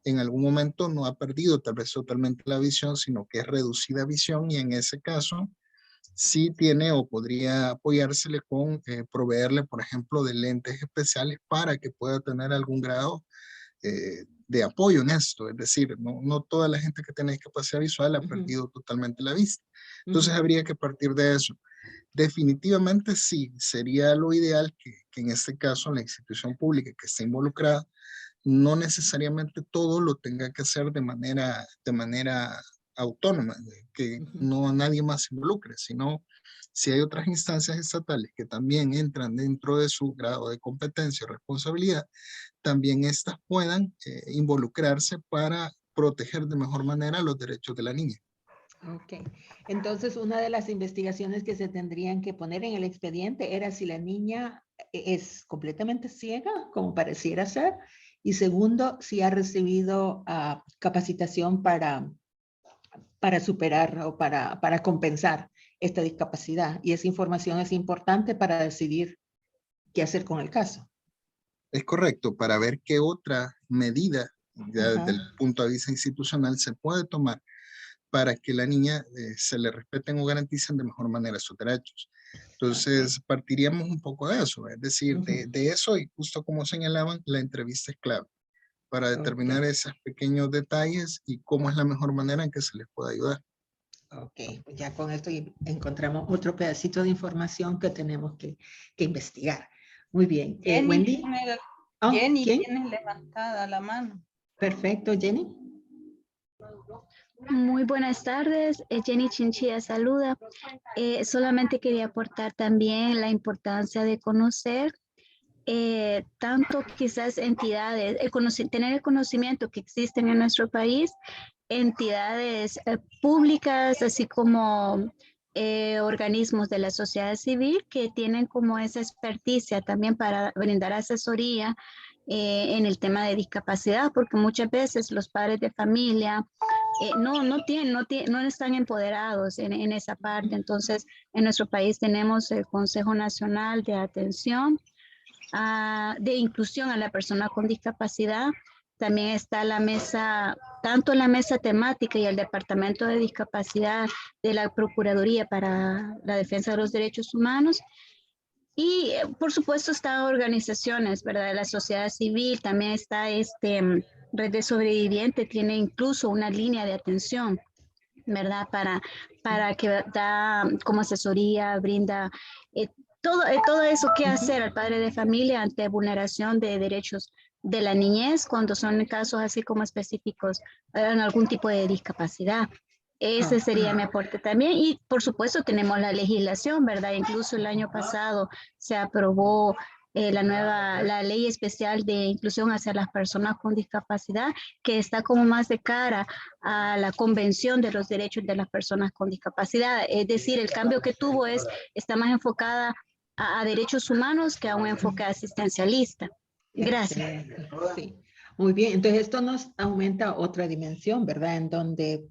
En algún momento no ha perdido tal vez totalmente la visión, sino que es reducida visión y en ese caso sí tiene o podría apoyársele con proveerle, por ejemplo, de lentes especiales para que pueda tener algún grado de de apoyo en esto. Es decir, no toda la gente que tiene discapacidad visual ha perdido totalmente la vista. Entonces habría que partir de eso. Definitivamente sí, sería lo ideal que en este caso la institución pública que esté involucrada no necesariamente todo lo tenga que hacer de manera autónoma, que no nadie más se involucre, sino si hay otras instancias estatales que también entran dentro de su grado de competencia o responsabilidad, también estas puedan involucrarse para proteger de mejor manera los derechos de la niña. Ok, entonces una de las investigaciones que se tendrían que poner en el expediente era si la niña es completamente ciega, como pareciera ser, y segundo, si ha recibido capacitación para superar o para compensar esta discapacidad. Y esa información es importante para decidir qué hacer con el caso. Es correcto, para ver qué otra medida ya desde el punto de vista institucional se puede tomar para que la niña se le respeten o garanticen de mejor manera sus derechos. Entonces, partiríamos un poco de eso, es decir, de eso, y justo como señalaban, la entrevista es clave para determinar esos pequeños detalles y cómo es la mejor manera en que se les pueda ayudar. Ok, pues ya con esto encontramos otro pedacito de información que tenemos que investigar. Muy bien. Jenny, Wendy. Jenny ¿quién? tiene levantada la mano. Perfecto, Jenny. Muy buenas tardes, Jenny Chinchilla saluda. Solamente quería aportar también la importancia de conocer tanto quizás entidades, tener el conocimiento que existen en nuestro país, entidades públicas, así como organismos de la sociedad civil que tienen como esa experticia también para brindar asesoría en el tema de discapacidad, porque muchas veces los padres de familia no están empoderados en esa parte. Entonces, en nuestro país tenemos el Consejo Nacional de Atención de Inclusión a la Persona con Discapacidad. También está la mesa, tanto la mesa temática y el Departamento de Discapacidad de la Procuraduría para la Defensa de los Derechos Humanos. Y por supuesto están organizaciones, ¿verdad? De la sociedad civil, también está Red de Sobreviviente, tiene incluso una línea de atención, ¿verdad? Para que da como asesoría, brinda todo eso que hacer al padre de familia ante vulneración de derechos de la niñez cuando son casos así como específicos en algún tipo de discapacidad. Ese sería mi aporte también. Y por supuesto tenemos la legislación, ¿verdad? Incluso el año pasado se aprobó la ley especial de inclusión hacia las personas con discapacidad, que está como más de cara a la Convención de los Derechos de las Personas con Discapacidad. Es decir, el cambio que tuvo está más enfocada a derechos humanos que a un enfoque asistencialista. Gracias. Sí. Muy bien, entonces esto nos aumenta otra dimensión, ¿verdad? En donde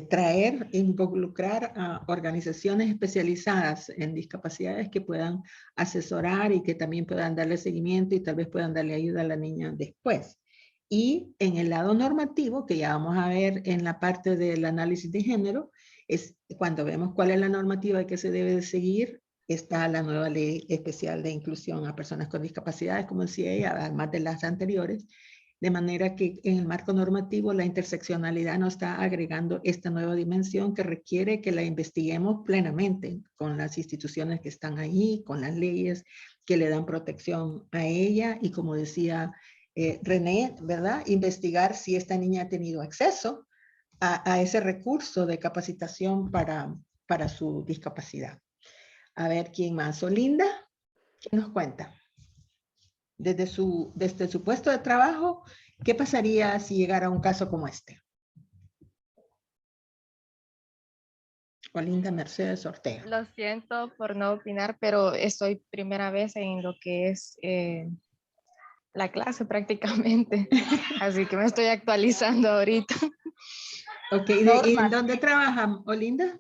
traer, involucrar a organizaciones especializadas en discapacidades que puedan asesorar y que también puedan darle seguimiento y tal vez puedan darle ayuda a la niña después. Y en el lado normativo, que ya vamos a ver en la parte del análisis de género, es cuando vemos cuál es la normativa que se debe de seguir, está la nueva ley especial de inclusión a personas con discapacidades, como decía ella, además de las anteriores, de manera que en el marco normativo la interseccionalidad nos está agregando esta nueva dimensión que requiere que la investiguemos plenamente con las instituciones que están ahí, con las leyes que le dan protección a ella y como decía René, ¿verdad? Investigar si esta niña ha tenido acceso a ese recurso de capacitación para su discapacidad. A ver, ¿quién más? Olinda, ¿quién nos cuenta? Desde su puesto de trabajo, ¿qué pasaría si llegara un caso como este? Olinda Mercedes Ortega. Lo siento por no opinar, pero estoy primera vez en lo que es la clase prácticamente, así que me estoy actualizando ahorita. Ok, ¿y en dónde trabaja Olinda?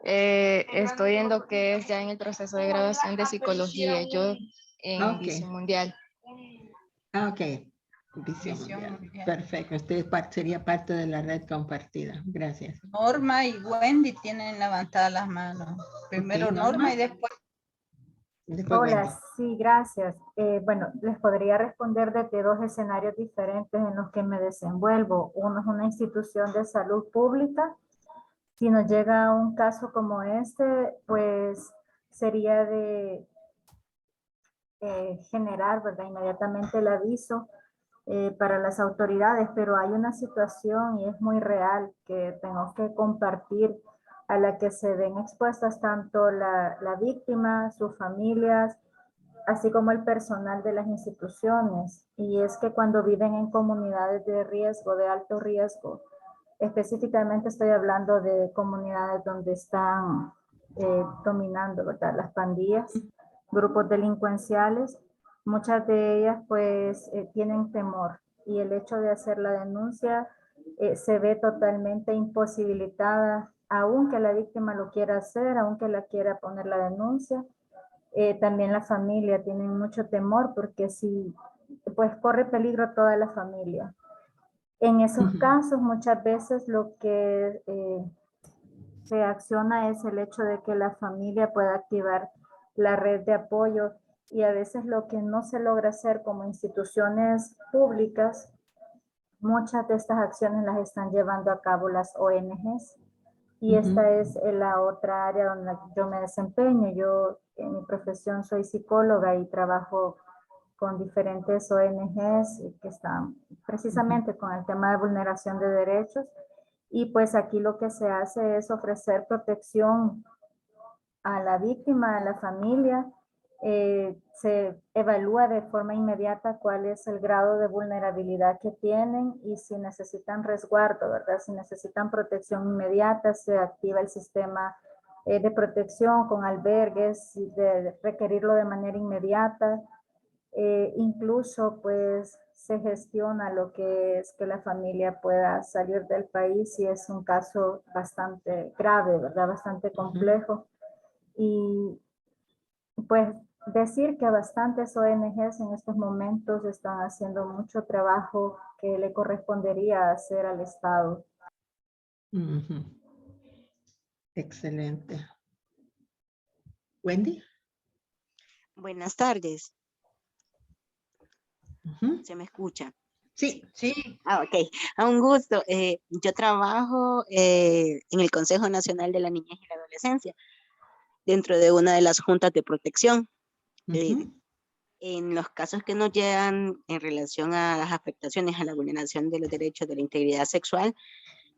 Estoy en lo que es ya en el proceso de graduación de psicología, yo en Visión Mundial. Ok, Visión Mundial. Perfecto, usted sería parte de la red compartida. Gracias. Norma y Wendy tienen levantadas las manos. Primero Norma y después. Después Hola, Wendy. sí, gracias. Bueno, les podría responder desde dos escenarios diferentes en los que me desenvuelvo. Uno es una institución de salud pública. Si nos llega un caso como este, pues sería de generar, ¿verdad?, inmediatamente el aviso para las autoridades, pero hay una situación y es muy real que tengo que compartir, a la que se ven expuestas tanto la víctima, sus familias, así como el personal de las instituciones. Y es que cuando viven en comunidades de riesgo, de alto riesgo, específicamente estoy hablando de comunidades donde están dominando, ¿verdad?, las pandillas, grupos delincuenciales. Muchas de ellas pues tienen temor, y el hecho de hacer la denuncia se ve totalmente imposibilitada, aunque la víctima lo quiera hacer, aunque la quiera poner la denuncia. También la familia tiene mucho temor, porque si pues corre peligro toda la familia. En esos casos muchas veces lo que se acciona es el hecho de que la familia pueda activar la red de apoyo, y a veces lo que no se logra hacer como instituciones públicas, muchas de estas acciones las están llevando a cabo las ONGs, y esta es la otra área donde yo me desempeño. Yo en mi profesión soy psicóloga y trabajo con diferentes ONGs que están precisamente con el tema de vulneración de derechos, y pues aquí lo que se hace es ofrecer protección a la víctima, a la familia. Se evalúa de forma inmediata cuál es el grado de vulnerabilidad que tienen y si necesitan resguardo, ¿verdad? Si necesitan protección inmediata, se activa el sistema de protección con albergues, de requerirlo de manera inmediata. Incluso pues se gestiona lo que es que la familia pueda salir del país si es un caso bastante grave, ¿verdad? Bastante complejo. Y pues decir que bastantes ONGs en estos momentos están haciendo mucho trabajo que le correspondería hacer al Estado. Excelente. Wendy. Buenas tardes. ¿Se me escucha? Sí. Sí. Ok. A un gusto. Yo trabajo en el Consejo Nacional de la Niñez y la Adolescencia, dentro de una de las juntas de protección. En los casos que nos llegan en relación a las afectaciones a la vulneración de los derechos de la integridad sexual,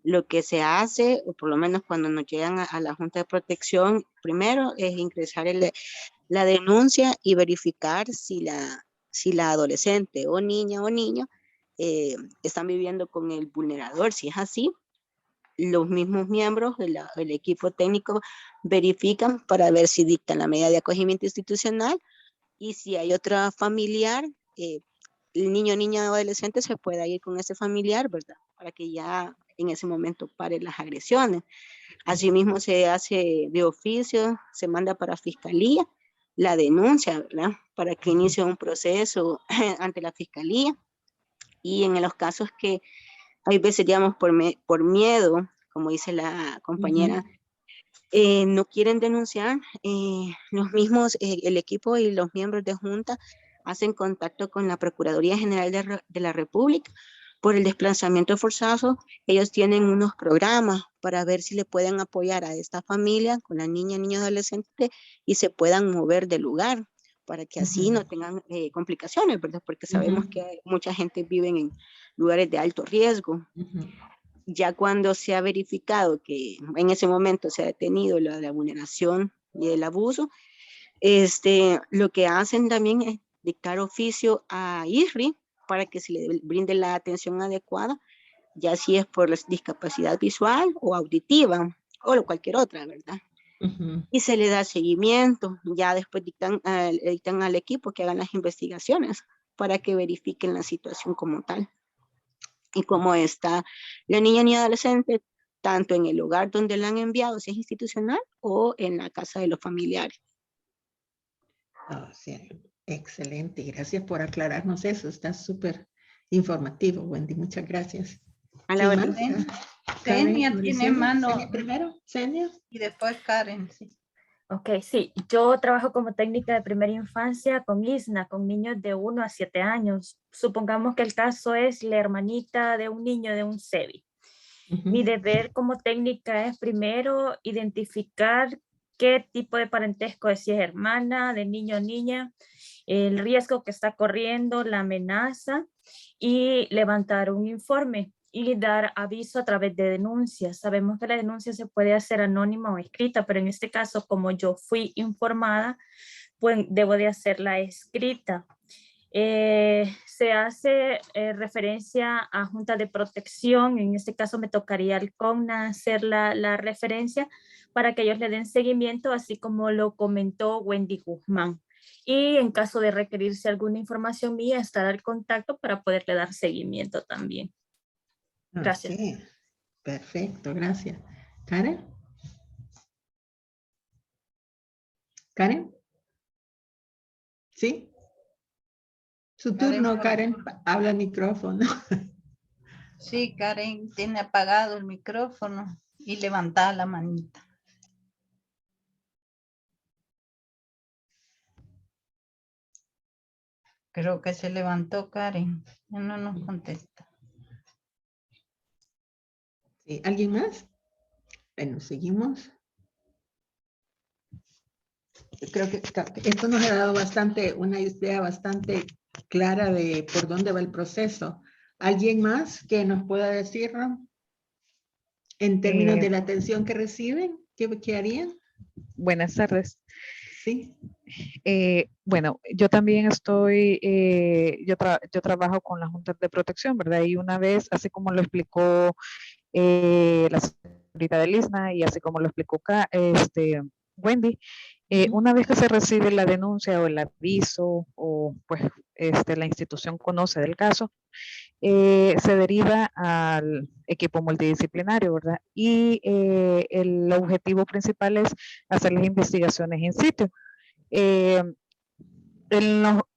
lo que se hace, o por lo menos cuando nos llegan a la junta de protección, primero es ingresar la denuncia y verificar si la adolescente o niña o niño están viviendo con el vulnerador. Si es así, los mismos miembros del equipo técnico verifican para ver si dictan la medida de acogimiento institucional, y si hay otra familiar, el niño, niña o adolescente se pueda ir con ese familiar, ¿verdad? Para que ya en ese momento pare las agresiones. Asimismo se hace de oficio, se manda para fiscalía la denuncia, ¿verdad? Para que inicie un proceso ante la fiscalía. Y en los casos que hay veces, digamos, por miedo, como dice la compañera, no quieren denunciar, los mismos, el equipo y los miembros de junta hacen contacto con la Procuraduría General de la República por el desplazamiento forzoso. Ellos tienen unos programas para ver si le pueden apoyar a esta familia con la niña, niño, adolescente, y se puedan mover del lugar para que así no tengan complicaciones, ¿verdad? Porque sabemos que mucha gente vive en lugares de alto riesgo. Ya cuando se ha verificado que en ese momento se ha detenido la vulneración y el abuso, lo que hacen también es dictar oficio a ISRI para que se le brinde la atención adecuada, ya si es por la discapacidad visual o auditiva o cualquier otra, ¿verdad? Y se le da seguimiento. Ya después dictan al equipo que hagan las investigaciones para que verifiquen la situación como tal y cómo está la niña ni adolescente, tanto en el lugar donde la han enviado, si es institucional, o en la casa de los familiares. Sí. Excelente, gracias por aclararnos eso, está súper informativo, Wendy, muchas gracias. A la orden. Senia tiene mano. ¿Senia primero? ¿Senia? Y después Karen, sí. Ok, sí, yo trabajo como técnica de primera infancia con ISNA, con niños de 1 a 7 años. Supongamos que el caso es la hermanita de un niño de un SEBI. Mi deber como técnica es primero identificar qué tipo de parentesco es, si es hermana, de niño o niña, el riesgo que está corriendo, la amenaza, y levantar un informe y dar aviso a través de denuncias. Sabemos que la denuncia se puede hacer anónima o escrita, pero en este caso, como yo fui informada, pues debo de hacerla escrita. Se hace referencia a Junta de Protección, en este caso me tocaría al CONA hacer la referencia para que ellos le den seguimiento, así como lo comentó Wendy Guzmán. Y en caso de requerirse alguna información mía, estar al contacto para poderle dar seguimiento también. Gracias. Ok, perfecto, gracias. ¿Karen? ¿Karen? ¿Sí? Su turno, Karen. Habla al micrófono. Sí, Karen tiene apagado el micrófono y levantada la manita. Creo que se levantó Karen. Ya no nos contesta. Sí, ¿alguien más? Bueno, seguimos. Yo creo que esto nos ha dado una idea bastante clara de por dónde va el proceso. ¿Alguien más que nos pueda decir en términos de la atención que reciben? ¿Qué harían? Buenas tardes. Sí. Bueno, yo también estoy, yo trabajo con la Junta de Protección, ¿verdad? Y una vez, así como lo explicó la señorita de ISNA y así como lo explicó acá, Wendy, una vez que se recibe la denuncia o el aviso o pues la institución conoce del caso, se deriva al equipo multidisciplinario, ¿verdad? Y el objetivo principal es hacer las investigaciones in situ.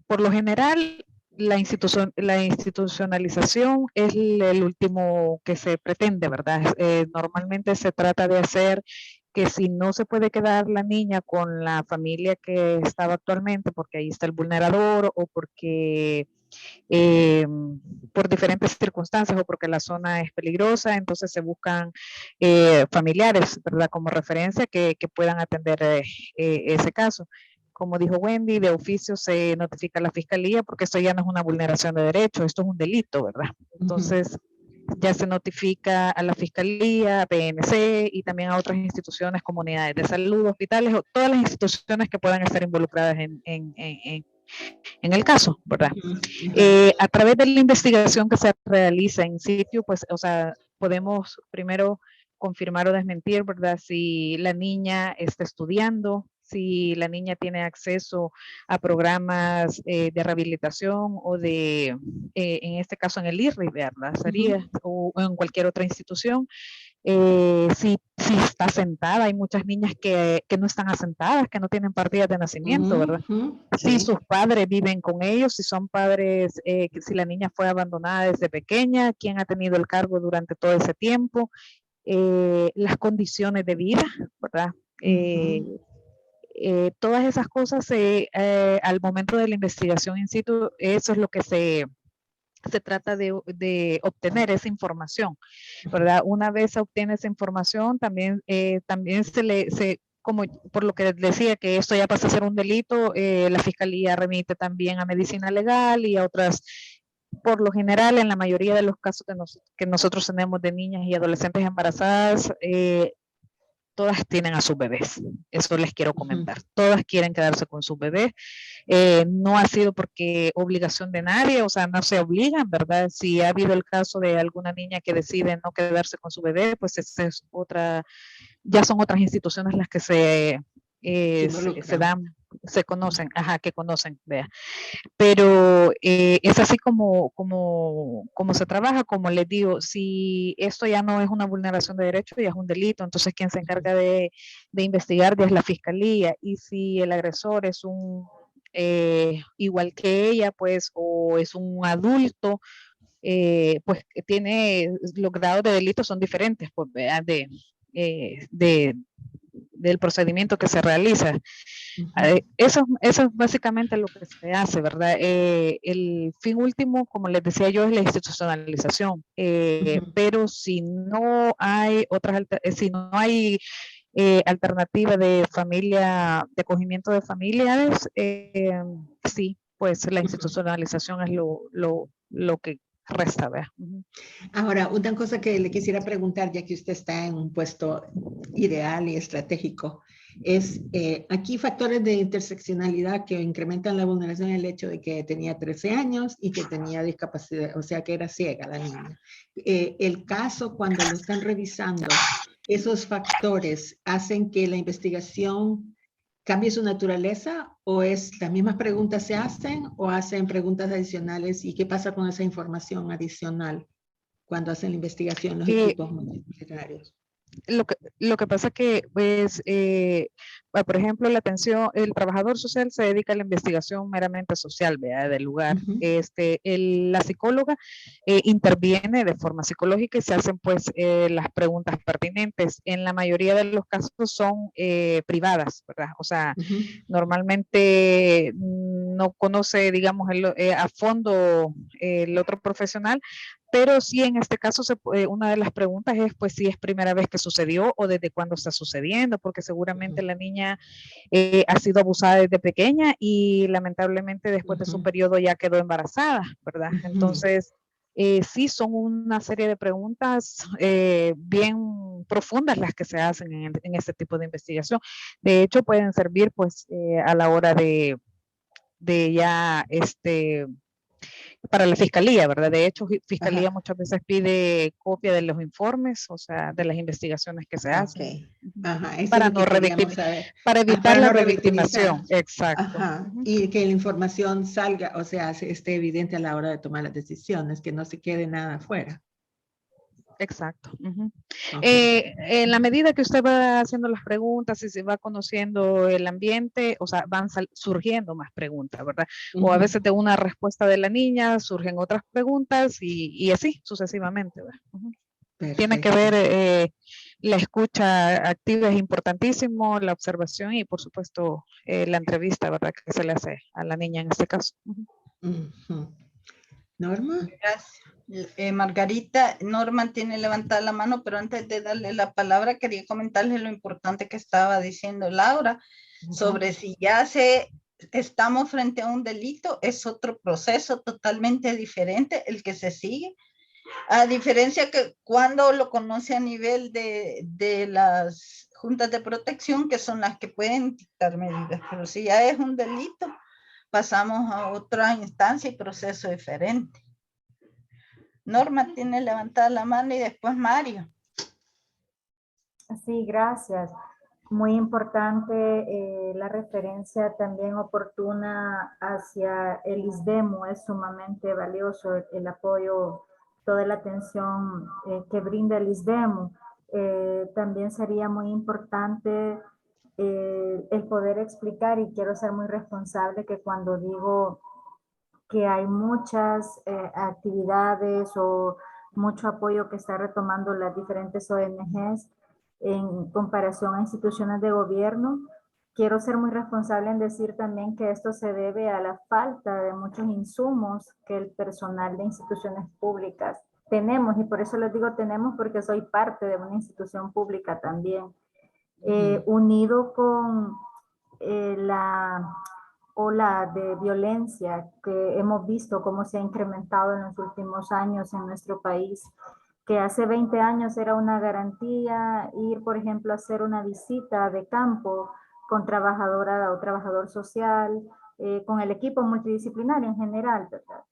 Por lo general, la institucionalización es el último que se pretende, ¿verdad? Normalmente se trata de hacer que si no se puede quedar la niña con la familia que estaba actualmente, porque ahí está el vulnerador o porque por diferentes circunstancias o porque la zona es peligrosa, entonces se buscan familiares, ¿verdad? Como referencia que puedan atender ese caso. Como dijo Wendy, de oficio se notifica a la fiscalía porque esto ya no es una vulneración de derechos, esto es un delito, ¿verdad? Entonces, ya se notifica a la fiscalía, a PNC y también a otras instituciones, comunidades de salud, hospitales o todas las instituciones que puedan estar involucradas en el caso, ¿verdad? A través de la investigación que se realiza en sitio, pues, o sea, podemos primero confirmar o desmentir, ¿verdad? Si la niña está estudiando, si la niña tiene acceso a programas de rehabilitación o de, en este caso en el IRRI, ¿verdad? Sería, o en cualquier otra institución. Si está sentada, hay muchas niñas que no están asentadas, que no tienen partidas de nacimiento, ¿verdad? Si sus padres viven con ellos, si son padres, si la niña fue abandonada desde pequeña, quién ha tenido el cargo durante todo ese tiempo, las condiciones de vida, ¿verdad? Todas esas cosas al momento de la investigación in situ, eso es lo que se trata de obtener esa información, ¿verdad? Una vez se obtiene esa información, también como por lo que decía que esto ya pasa a ser un delito, la fiscalía remite también a medicina legal y a otras. Por lo general, en la mayoría de los casos que nosotros tenemos de niñas y adolescentes embarazadas, todas tienen a sus bebés, eso les quiero comentar, todas quieren quedarse con sus bebés, no ha sido porque obligación de nadie, o sea, no se obligan, ¿verdad? Si ha habido el caso de alguna niña que decide no quedarse con su bebé, pues esa es ya son otras instituciones las que se dan, se conocen, que conocen, vea. Pero es así como se trabaja, como les digo, si esto ya no es una vulneración de derechos, ya es un delito, entonces quien se encarga de investigar ya es la fiscalía, y si el agresor es igual que ella, pues, o es un adulto, pues tiene, los grados de delito son diferentes, pues, de del procedimiento que se realiza. Eso es básicamente lo que se hace, ¿verdad? El fin último, como les decía yo, es la institucionalización, pero si no hay alternativa de familia, de acogimiento de familiares, sí, pues la institucionalización es lo que resta, ¿verdad? Ahora, una cosa que le quisiera preguntar, ya que usted está en un puesto ideal y estratégico, es aquí factores de interseccionalidad que incrementan la vulneración, el hecho de que tenía 13 años y que tenía discapacidad, o sea que era ciega la niña. El caso, cuando lo están revisando, ¿esos factores hacen que la investigación cambie su naturaleza, o es las mismas preguntas se hacen o hacen preguntas adicionales? ¿Y qué pasa con esa información adicional cuando hacen la investigación los equipos multidisciplinarios? Lo que pasa que, pues, por ejemplo, el trabajador social se dedica a la investigación meramente social, ¿verdad? Del lugar. La psicóloga interviene de forma psicológica y se hacen, pues, las preguntas pertinentes. En la mayoría de los casos son privadas, ¿verdad? O sea, normalmente no conoce, digamos, a fondo el otro profesional, pero sí, en este caso, una de las preguntas es, pues, si es primera vez que sucedió o desde cuándo está sucediendo, porque seguramente la niña ha sido abusada desde pequeña y lamentablemente después de su periodo ya quedó embarazada, ¿verdad? Entonces, sí, son una serie de preguntas bien profundas las que se hacen en este tipo de investigación. De hecho, pueden servir, pues, a la hora de ya, para la fiscalía, ¿verdad? De hecho, fiscalía muchas veces pide copia de los informes, o sea, de las investigaciones que se hacen. Para no revictimizar, para evitar la revictimización. Exacto. Y que la información salga, o sea, esté evidente a la hora de tomar las decisiones, que no se quede nada afuera. Exacto. En la medida que usted va haciendo las preguntas y se va conociendo el ambiente, o sea, van surgiendo más preguntas, ¿verdad? O a veces de una respuesta de la niña surgen otras preguntas y así sucesivamente, ¿verdad? Tiene que ver, la escucha activa es importantísimo, la observación y por supuesto la entrevista, ¿verdad? Que se le hace a la niña en este caso. Norma. Gracias. Margarita, Norma tiene levantada la mano, pero antes de darle la palabra quería comentarle lo importante que estaba diciendo Laura sobre si ya estamos frente a un delito, es otro proceso totalmente diferente el que se sigue, a diferencia que cuando lo conoce a nivel de las juntas de protección, que son las que pueden dictar medidas, pero si ya es un delito, pasamos a otra instancia y proceso diferente. Norma tiene levantada la mano y después Mario. Sí, gracias. Muy importante la referencia también oportuna hacia el ISDEMU. Es sumamente valioso el apoyo, toda la atención que brinda el ISDEMU. También sería muy importante el poder explicar, y quiero ser muy responsable, que cuando digo que hay muchas actividades o mucho apoyo que está retomando las diferentes ONGs en comparación a instituciones de gobierno, quiero ser muy responsable en decir también que esto se debe a la falta de muchos insumos que el personal de instituciones públicas tenemos, y por eso les digo tenemos porque soy parte de una institución pública también, unido con la ola de violencia que hemos visto cómo se ha incrementado en los últimos años en nuestro país, que hace 20 años era una garantía ir, por ejemplo, a hacer una visita de campo con trabajadora o trabajador social, con el equipo multidisciplinario en general, ¿verdad?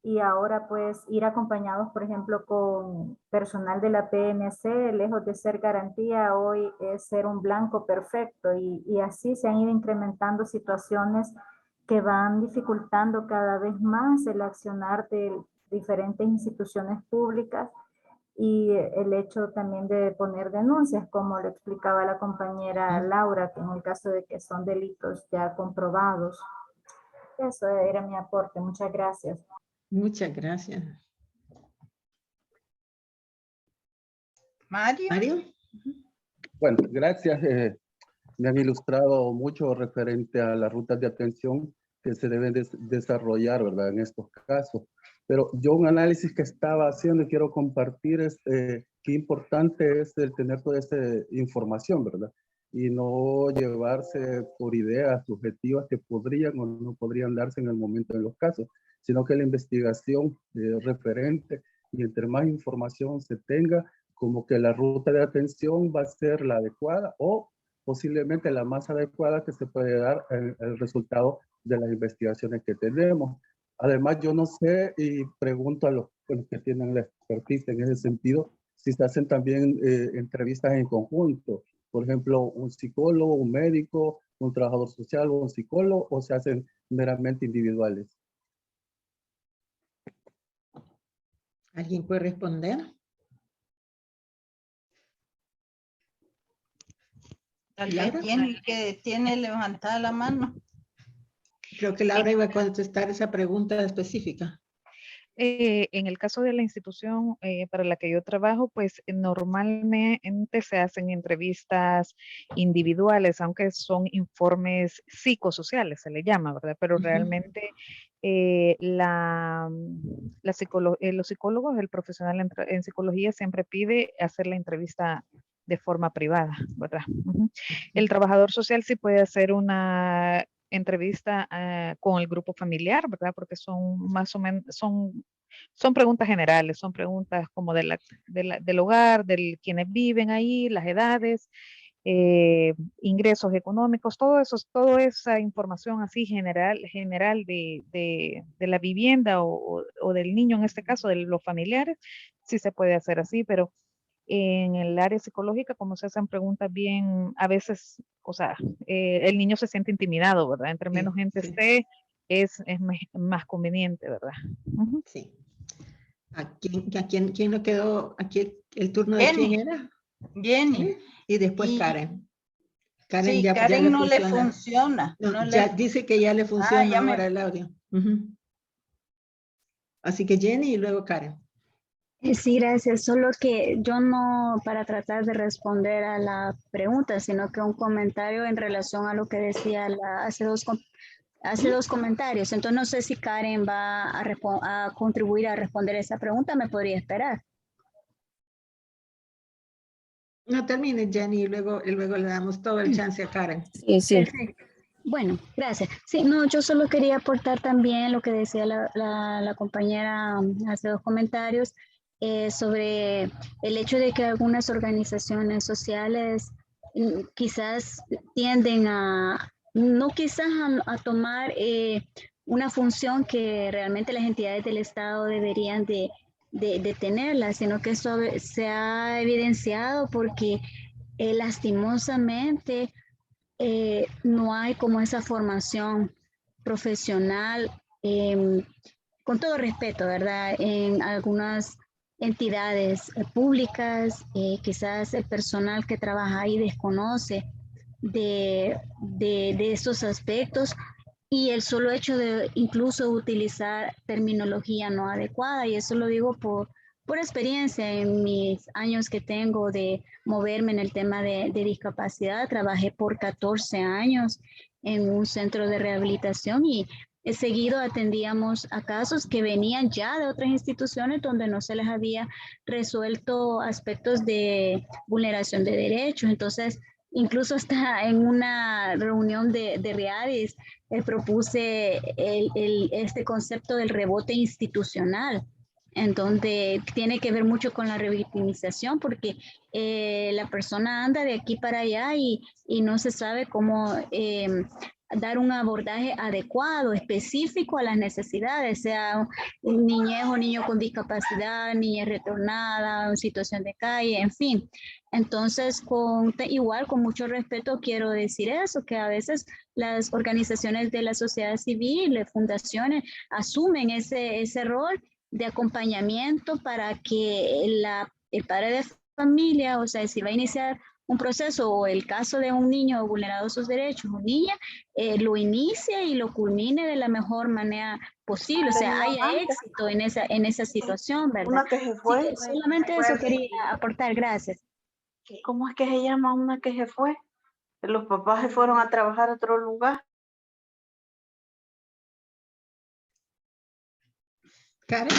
Y ahora pues ir acompañados, por ejemplo, con personal de la PNC, lejos de ser garantía, hoy es ser un blanco perfecto, y así se han ido incrementando situaciones que van dificultando cada vez más el accionar de diferentes instituciones públicas y el hecho también de poner denuncias, como lo explicaba la compañera Laura, que en el caso de que son delitos ya comprobados. Eso era mi aporte. Muchas gracias. Muchas gracias. Mario. Mario. Bueno, gracias. me han ilustrado mucho referente a las rutas de atención que se deben desarrollar, ¿verdad? En estos casos. Pero yo un análisis que estaba haciendo y quiero compartir es qué importante es el tener toda esta información, ¿verdad? Y no llevarse por ideas subjetivas que podrían o no podrían darse en el momento de los casos, sino que la investigación referente y entre más información se tenga, como que la ruta de atención va a ser la adecuada o posiblemente la más adecuada que se puede dar el resultado de las investigaciones que tenemos. Además, yo no sé y pregunto a los que tienen la expertise en ese sentido, si se hacen también entrevistas en conjunto, por ejemplo, un psicólogo, un médico, un trabajador social o un psicólogo, o se hacen meramente individuales. ¿Alguien puede responder? Tal vez Jenny, que tiene levantada la mano. Creo que Laura iba a contestar esa pregunta específica. En el caso de la institución para la que yo trabajo, pues normalmente se hacen entrevistas individuales, aunque son informes psicosociales, se le llama, ¿verdad? Pero realmente los psicólogos, el profesional en psicología siempre pide hacer la entrevista de forma privada, ¿verdad? El trabajador social sí puede hacer una entrevista con el grupo familiar, ¿verdad? Porque son más o menos, son preguntas generales, son preguntas como del hogar, de quienes viven ahí, las edades, ingresos económicos, toda esa información así general de la vivienda o del niño, en este caso, de los familiares, sí se puede hacer así, pero en el área psicológica, como se hacen preguntas bien, a veces, o sea, el niño se siente intimidado, ¿verdad? Entre menos gente esté, es más conveniente, ¿verdad? Sí. ¿Quién no quedó? Aquí el turno de quién era? Jenny. Y después Karen. Karen, sí, ya Karen no le funciona. No, ya dice que ya le funciona ahora el audio. Así que Jenny y luego Karen. Sí, gracias. Solo que yo no para tratar de responder a la pregunta, sino que un comentario en relación a lo que decía hace dos comentarios. Entonces no sé si Karen va a contribuir a responder esa pregunta. ¿Me podría esperar? No termine, Jenny, y luego le damos todo el chance a Karen. Sí. Perfecto. Bueno, gracias. Sí, no, yo solo quería aportar también lo que decía la compañera hace dos comentarios sobre el hecho de que algunas organizaciones sociales quizás tienden no quizás a tomar una función que realmente las entidades del Estado deberían de tenerla, sino que eso se ha evidenciado porque lastimosamente no hay como esa formación profesional, con todo respeto, ¿verdad? En algunas entidades públicas, quizás el personal que trabaja ahí desconoce de estos aspectos y el solo hecho de incluso utilizar terminología no adecuada, y eso lo digo por experiencia en mis años que tengo de moverme en el tema de discapacidad. Trabajé por 14 años en un centro de rehabilitación y seguido atendíamos a casos que venían ya de otras instituciones donde no se les había resuelto aspectos de vulneración de derechos. Entonces, incluso hasta en una reunión de READIS propuse este concepto del rebote institucional, en donde tiene que ver mucho con la revictimización, porque la persona anda de aquí para allá y no se sabe cómo dar un abordaje adecuado, específico a las necesidades, sea un niñez o niño con discapacidad, niñez retornada, en situación de calle, en fin. Entonces, igual con mucho respeto quiero decir eso, que a veces las organizaciones de la sociedad civil, las fundaciones, asumen ese rol de acompañamiento para que el padre de familia, o sea, si va a iniciar un proceso o el caso de un niño vulnerado sus derechos, una niña, lo inicie y lo culmine de la mejor manera posible, o sea, haya éxito en esa situación, ¿verdad? Una que se fue. Sí, solamente eso quería aportar, gracias. ¿Cómo es que se llama una que se fue? los papás se fueron a trabajar a otro lugar. Karen.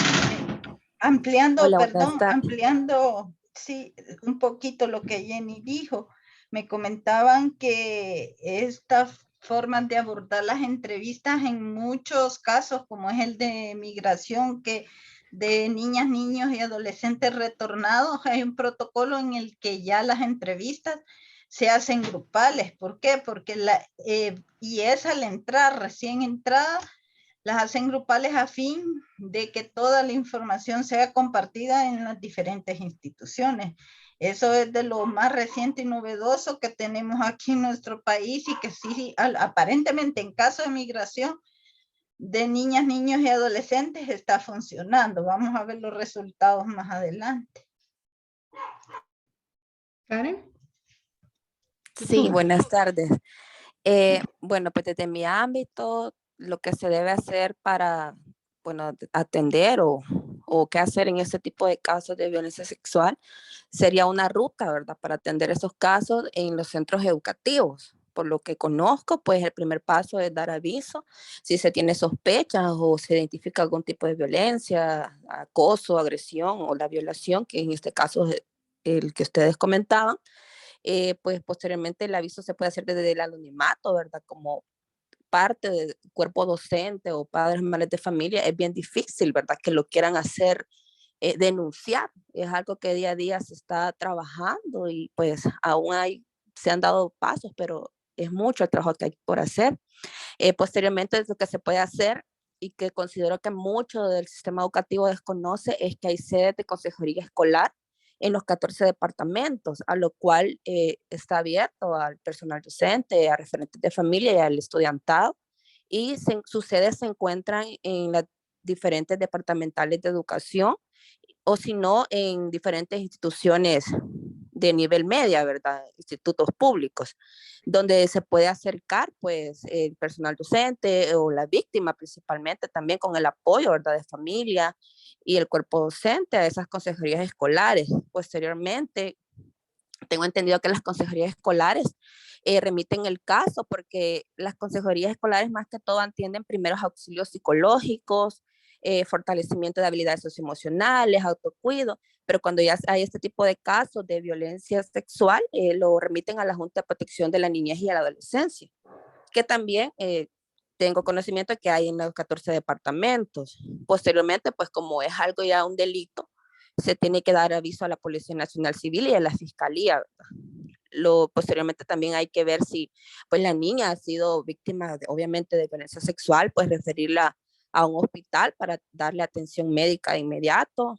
Ampliando, Hola, perdón, buenas tardes. ampliando, sí, un poquito lo que Jenny dijo. Me comentaban que estas formas de abordar las entrevistas en muchos casos, como es el de migración, que de niñas, niños y adolescentes retornados, hay un protocolo en el que ya las entrevistas se hacen grupales. ¿Por qué? Porque y es al entrar, recién entrada, las hacen grupales a fin de que toda la información sea compartida en las diferentes instituciones. Eso es de lo más reciente y novedoso que tenemos aquí en nuestro país y que sí, aparentemente en caso de migración de niñas, niños y adolescentes está funcionando. Vamos a ver los resultados más adelante. Karen. Sí, buenas tardes. Bueno, pues desde mi ámbito, lo que se debe hacer para, bueno, atender o qué hacer en este tipo de casos de violencia sexual sería una ruta, ¿verdad? Para atender esos casos en los centros educativos. Por lo que conozco, pues el primer paso es dar aviso si se tiene sospechas o se identifica algún tipo de violencia, acoso, agresión o la violación, que en este caso es el que ustedes comentaban. Pues posteriormente el aviso se puede hacer desde el anonimato, ¿verdad? Como parte del cuerpo docente o padres madres de familia, es bien difícil, ¿verdad? Que lo quieran hacer denunciar. Es algo que día a día se está trabajando y pues aún se han dado pasos, pero es mucho el trabajo que hay por hacer. Posteriormente, lo que se puede hacer y que considero que mucho del sistema educativo desconoce es que hay sedes de consejería escolar en los 14 departamentos, a lo cual está abierto al personal docente, a referentes de familia y al estudiantado, y sus sedes se encuentran en las diferentes departamentales de educación, o si no, en diferentes instituciones de nivel media, ¿verdad? Institutos públicos, donde se puede acercar, pues, el personal docente o la víctima principalmente, también con el apoyo, ¿verdad?, de familia y el cuerpo docente a esas consejerías escolares. Posteriormente, tengo entendido que las consejerías escolares remiten el caso porque las consejerías escolares más que todo atienden primeros auxilios psicológicos, fortalecimiento de habilidades socioemocionales, autocuido, pero cuando ya hay este tipo de casos de violencia sexual, lo remiten a la Junta de Protección de la Niñez y a la Adolescencia, que también tengo conocimiento que hay en los 14 departamentos. Posteriormente, pues como es algo ya un delito, se tiene que dar aviso a la Policía Nacional Civil y a la Fiscalía, ¿verdad? Posteriormente también hay que ver si pues la niña ha sido víctima obviamente de violencia sexual, pues referirla a un hospital para darle atención médica de inmediato.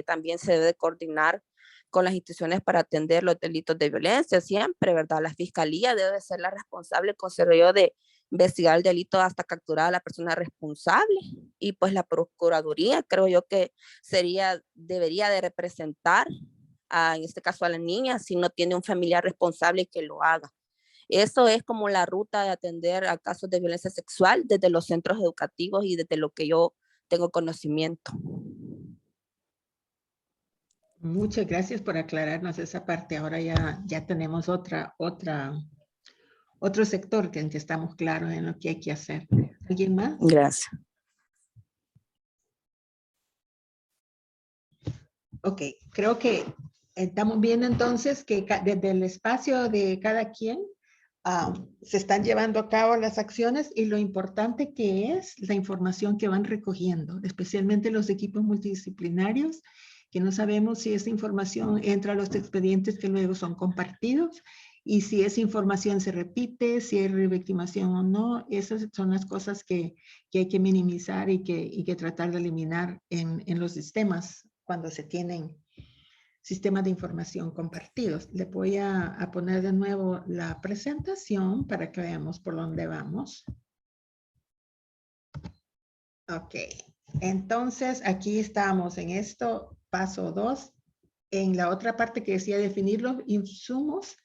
También se debe coordinar con las instituciones para atender los delitos de violencia siempre, ¿verdad? La Fiscalía debe ser la responsable, considero yo, de investigar el delito hasta capturar a la persona responsable, y pues la Procuraduría creo yo que debería de representar en este caso a la niña si no tiene un familiar responsable que lo haga. Eso es como la ruta de atender a casos de violencia sexual desde los centros educativos y desde lo que yo tengo conocimiento. Muchas gracias por aclararnos esa parte. Ahora ya tenemos otro sector en que estamos claros en lo que hay que hacer. ¿Alguien más? Gracias. Ok, creo que estamos viendo entonces que desde el espacio de cada quien se están llevando a cabo las acciones y lo importante que es la información que van recogiendo, especialmente los equipos multidisciplinarios, que no sabemos si esa información entra a los expedientes que luego son compartidos y si esa información se repite, si hay revictimación o no. Esas son las cosas que hay que minimizar y que tratar de eliminar en los sistemas cuando se tienen sistemas de información compartidos. Le voy a poner de nuevo la presentación para que veamos por dónde vamos. Ok, entonces aquí estamos en esto, paso 2. En la otra parte que decía definir los insumos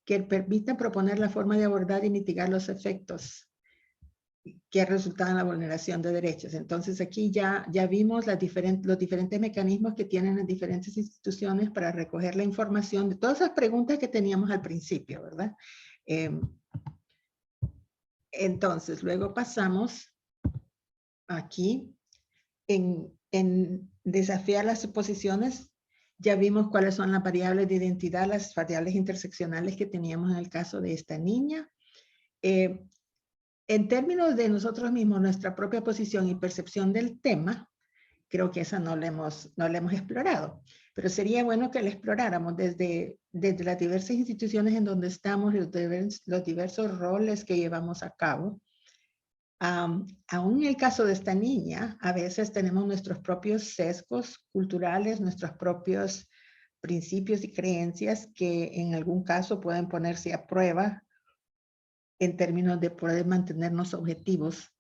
que permitan proponer la forma de abordar y mitigar los efectos que resultan en la vulneración de derechos. Entonces aquí ya vimos los diferentes mecanismos que tienen las diferentes instituciones para recoger la información de todas esas preguntas que teníamos al principio, ¿verdad? Entonces, luego pasamos aquí en desafiar las suposiciones. Ya vimos cuáles son las variables de identidad, las variables interseccionales que teníamos en el caso de esta niña. En términos de nosotros mismos, nuestra propia posición y percepción del tema, creo que esa no la hemos explorado, pero sería bueno que la exploráramos desde las diversas instituciones en donde estamos, los diversos roles que llevamos a cabo. Aún en el caso de esta niña, a veces tenemos nuestros propios sesgos culturales, nuestros propios principios y creencias que en algún caso pueden ponerse a prueba en términos de poder mantenernos objetivos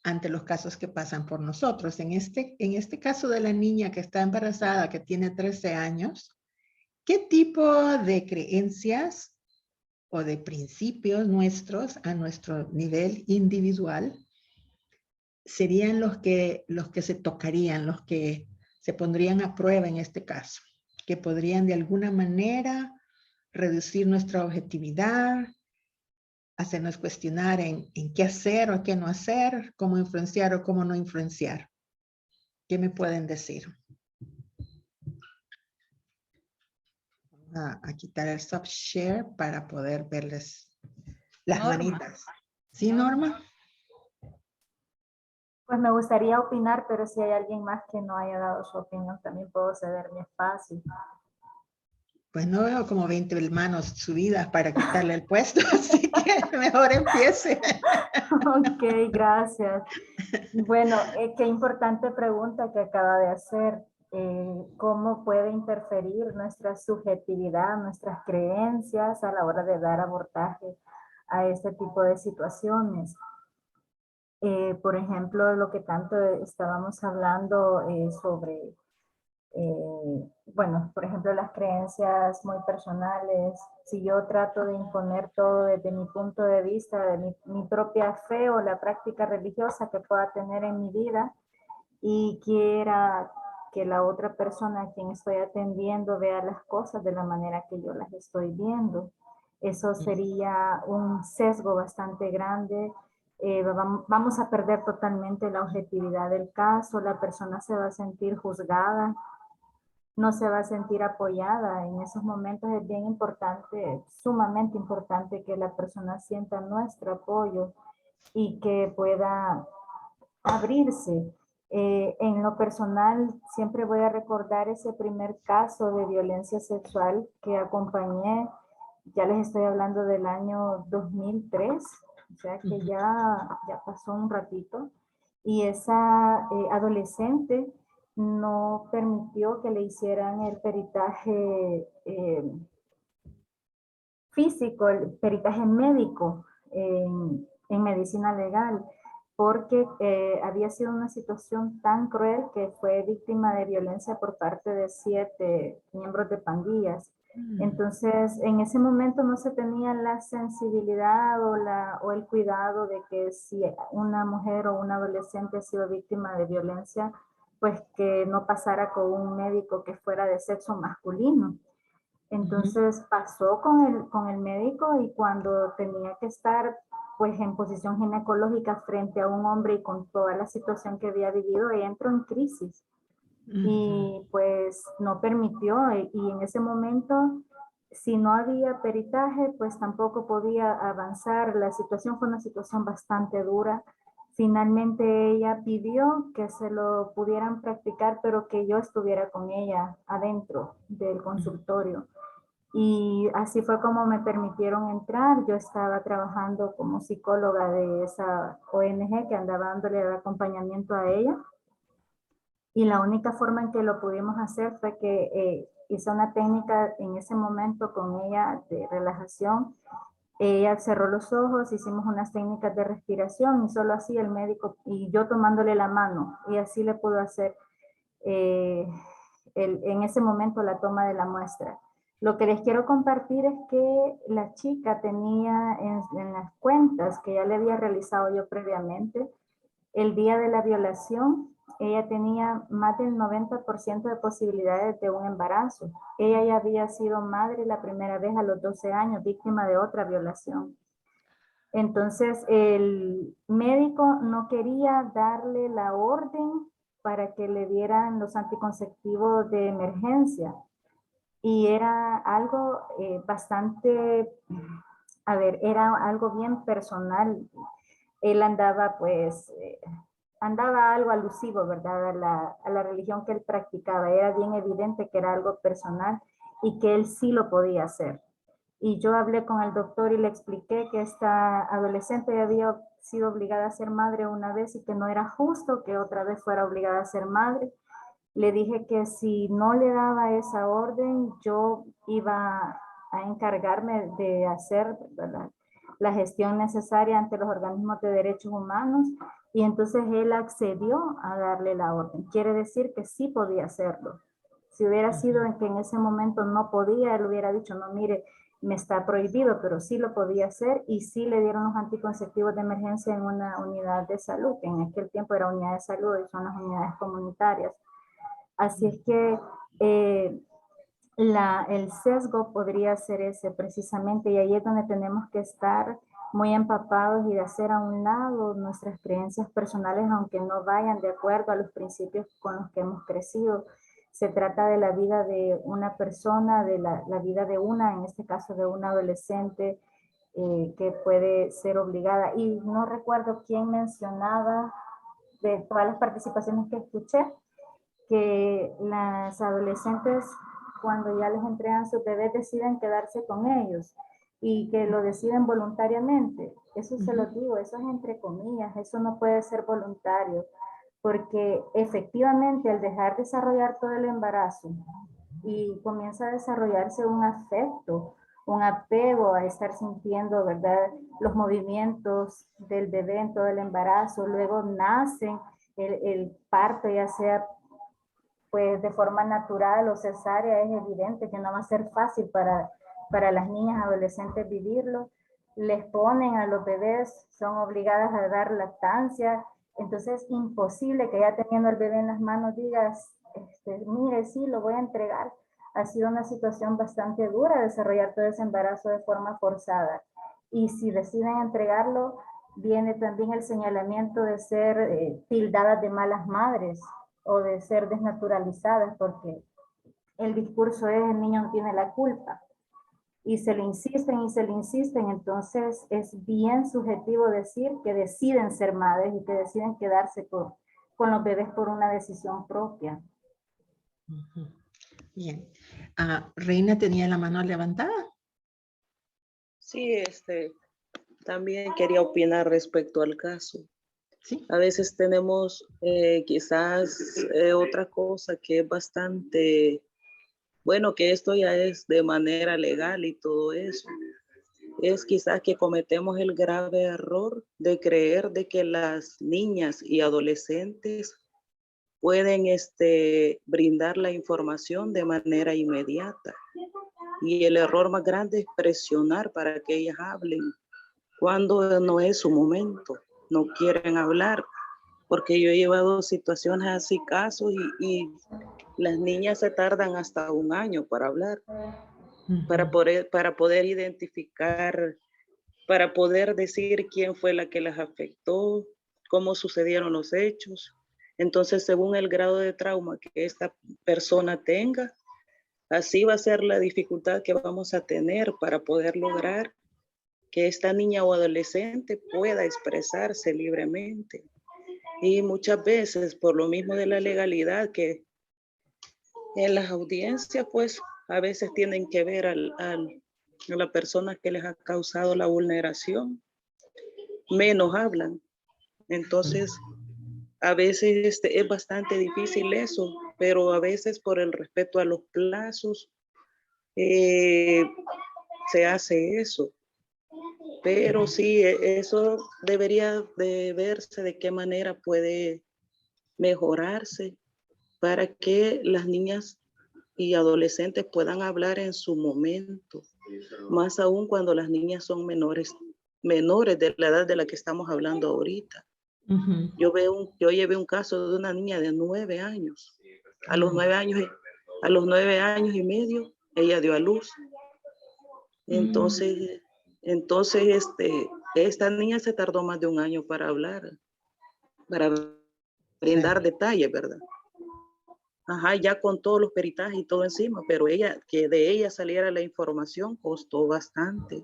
ante los casos que pasan por nosotros. En este caso de la niña que está embarazada, que tiene 13 años, ¿qué tipo de creencias o de principios nuestros a nuestro nivel individual serían los que se tocarían, los que se pondrían a prueba en este caso, que podrían de alguna manera reducir nuestra objetividad, hacernos cuestionar en qué hacer o qué no hacer, cómo influenciar o cómo no influenciar? ¿Qué me pueden decir? A quitar el stop share para poder verles las manitas. ¿Sí, Norma? Pues me gustaría opinar, pero si hay alguien más que no haya dado su opinión, también puedo ceder mi espacio. Pues no veo como 20 manos subidas para quitarle el puesto, así que mejor empiece. Ok, gracias. Bueno, qué importante pregunta que acaba de hacer. ¿Cómo puede interferir nuestra subjetividad, nuestras creencias a la hora de dar abordaje a este tipo de situaciones? Por ejemplo, lo que tanto estábamos hablando sobre, bueno, por ejemplo, las creencias muy personales. Si yo trato de imponer todo desde mi punto de vista, de mi propia fe o la práctica religiosa que pueda tener en mi vida, y quiera que la otra persona a quien estoy atendiendo vea las cosas de la manera que yo las estoy viendo, eso sería un sesgo bastante grande. Vamos a perder totalmente la objetividad del caso, la persona se va a sentir juzgada, no se va a sentir apoyada. En esos momentos es bien importante, sumamente importante, que la persona sienta nuestro apoyo y que pueda abrirse. En lo personal, siempre voy a recordar ese primer caso de violencia sexual que acompañé. Ya les estoy hablando del año 2003, o sea que ya pasó un ratito. Y esa adolescente no permitió que le hicieran el peritaje físico, el peritaje médico en medicina legal, porque había sido una situación tan cruel que fue víctima de violencia por parte de 7 miembros de pandillas. Entonces, en ese momento no se tenía la sensibilidad o el cuidado de que si una mujer o un adolescente ha sido víctima de violencia, pues que no pasara con un médico que fuera de sexo masculino. Entonces pasó con el médico, y cuando tenía que estar pues en posición ginecológica frente a un hombre y con toda la situación que había vivido, ella entró en crisis. Y pues no permitió, y en ese momento, si no había peritaje, pues tampoco podía avanzar. La situación fue una situación bastante dura. Finalmente ella pidió que se lo pudieran practicar, pero que yo estuviera con ella adentro del consultorio. Y así fue como me permitieron entrar. Yo estaba trabajando como psicóloga de esa ONG que andaba dándole el acompañamiento a ella. Y la única forma en que lo pudimos hacer fue que hice una técnica en ese momento con ella de relajación. Ella cerró los ojos, hicimos unas técnicas de respiración, y solo así el médico y yo tomándole la mano, y así le pudo hacer en ese momento la toma de la muestra. Lo que les quiero compartir es que la chica tenía en las cuentas que ya le había realizado yo previamente, el día de la violación ella tenía más del 90% de posibilidades de un embarazo. Ella ya había sido madre la primera vez a los 12 años, víctima de otra violación. Entonces, el médico no quería darle la orden para que le dieran los anticonceptivos de emergencia. Y era algo bastante, a ver, era algo bien personal. Él andaba, pues, andaba algo alusivo, ¿verdad? A la religión que él practicaba. Era bien evidente que era algo personal y que él sí lo podía hacer. Y yo hablé con el doctor y le expliqué que esta adolescente había sido obligada a ser madre una vez y que no era justo que otra vez fuera obligada a ser madre. Le dije que si no le daba esa orden, yo iba a encargarme de hacer, ¿verdad?, la gestión necesaria ante los organismos de derechos humanos, y entonces él accedió a darle la orden. Quiere decir que sí podía hacerlo. Si hubiera sido en que en ese momento no podía, él hubiera dicho, no, mire, me está prohibido, pero sí lo podía hacer, y sí le dieron los anticonceptivos de emergencia en una unidad de salud, que en aquel tiempo era unidad de salud y son las unidades comunitarias. Así es que el sesgo podría ser ese precisamente, y ahí es donde tenemos que estar muy empapados y de hacer a un lado nuestras creencias personales, aunque no vayan de acuerdo a los principios con los que hemos crecido. Se trata de la vida de una persona, de la vida de una, en este caso de una adolescente que puede ser obligada. Y no recuerdo quién mencionaba de todas las participaciones que escuché, que las adolescentes, cuando ya les entregan sus bebés, deciden quedarse con ellos y que lo deciden voluntariamente. Eso se lo digo, eso es entre comillas, eso no puede ser voluntario, porque efectivamente al dejar desarrollar todo el embarazo y comienza a desarrollarse un afecto, un apego a estar sintiendo, ¿verdad?, los movimientos del bebé en todo el embarazo, luego nacen el parto, ya sea pues de forma natural o cesárea, es evidente que no va a ser fácil para las niñas adolescentes vivirlo. Les ponen a los bebés, son obligadas a dar lactancia, entonces es imposible que ya teniendo el bebé en las manos digas, mire, sí, lo voy a entregar. Ha sido una situación bastante dura desarrollar todo ese embarazo de forma forzada. Y si deciden entregarlo, viene también el señalamiento de ser tildadas de malas madres o de ser desnaturalizadas, porque el discurso es el niño no tiene la culpa. Y se le insisten y se le insisten, entonces es bien subjetivo decir que deciden ser madres y que deciden quedarse con los bebés por una decisión propia. Bien. Reina tenía la mano levantada. Sí, también quería opinar respecto al caso. ¿Sí? A veces tenemos quizás otra cosa que es bastante, bueno, que esto ya es de manera legal y todo eso. Es quizás que cometemos el grave error de creer de que las niñas y adolescentes pueden brindar la información de manera inmediata. Y el error más grande es presionar para que ellas hablen cuando no es su momento. No quieren hablar, porque yo he llevado situaciones así, casos, y las niñas se tardan hasta 1 año para hablar, para poder identificar, para poder decir quién fue la que las afectó, cómo sucedieron los hechos. Entonces, según el grado de trauma que esta persona tenga, así va a ser la dificultad que vamos a tener para poder lograr que esta niña o adolescente pueda expresarse libremente. Y muchas veces, por lo mismo de la legalidad, que en las audiencias, pues, a veces tienen que ver a la persona que les ha causado la vulneración, menos hablan. Entonces, a veces es bastante difícil eso, pero a veces por el respeto a los plazos, se hace eso. Pero sí, eso debería de verse de qué manera puede mejorarse para que las niñas y adolescentes puedan hablar en su momento, más aún cuando las niñas son menores de la edad de la que estamos hablando ahorita. Yo llevé un caso de una niña de 9 años. A los 9 años y medio, ella dio a luz. Entonces, esta niña se tardó más de 1 año para hablar, para brindar detalles, ¿verdad? Ajá, ya con todos los peritajes y todo encima, pero que de ella saliera la información costó bastante.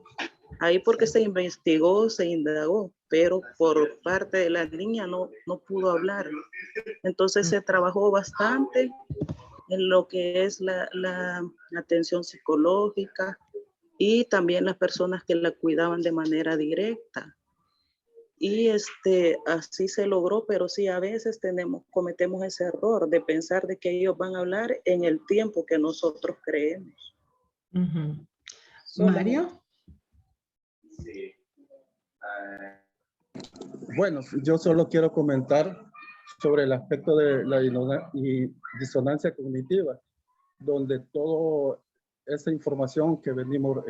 Ahí porque se investigó, se indagó, pero por parte de la niña no pudo hablar. Entonces se trabajó bastante en lo que es la atención psicológica y también las personas que la cuidaban de manera directa. Y así se logró, pero sí a veces cometemos ese error de pensar de que ellos van a hablar en el tiempo que nosotros creemos. Mario. Sí. Bueno, yo solo quiero comentar sobre el aspecto de la disonancia cognitiva, donde toda esa información que venimos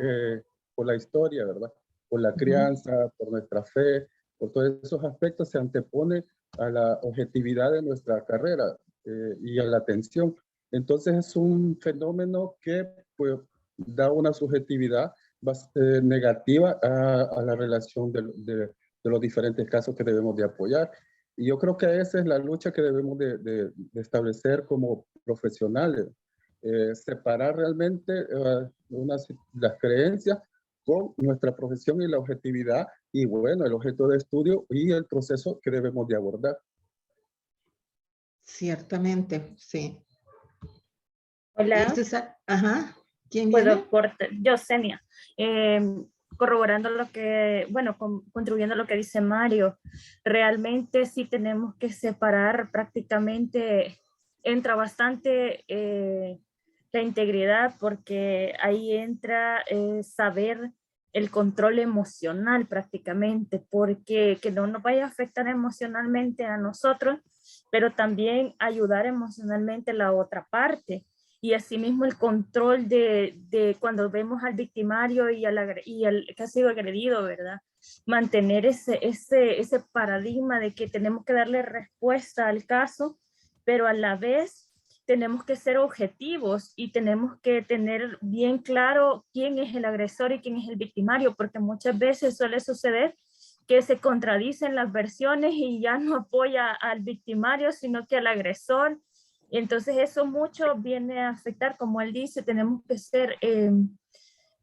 por la historia, ¿verdad? Por la crianza, por nuestra fe, por todos esos aspectos se antepone a la objetividad de nuestra carrera y a la atención. Entonces es un fenómeno que pues, da una subjetividad negativa a la relación de los diferentes casos que debemos de apoyar. Y yo creo que esa es la lucha que debemos de establecer como profesionales. Separar realmente las creencias con nuestra profesión y la objetividad y bueno, el objeto de estudio y el proceso que debemos de abordar. Ciertamente, sí. Hola. Ajá. ¿Quién viene? Yo, Senia. Corroborando lo que, bueno, contribuyendo a lo que dice Mario, realmente sí tenemos que separar prácticamente, entra bastante la integridad porque ahí entra saber el control emocional prácticamente, porque que no nos vaya a afectar emocionalmente a nosotros, pero también ayudar emocionalmente a la otra parte. Y asimismo el control de cuando vemos al victimario y al que ha sido agredido, ¿verdad? Mantener ese paradigma de que tenemos que darle respuesta al caso, pero a la vez tenemos que ser objetivos y tenemos que tener bien claro quién es el agresor y quién es el victimario, porque muchas veces suele suceder que se contradicen las versiones y ya no apoya al victimario, sino que al agresor. Entonces eso mucho viene a afectar, como él dice, tenemos que ser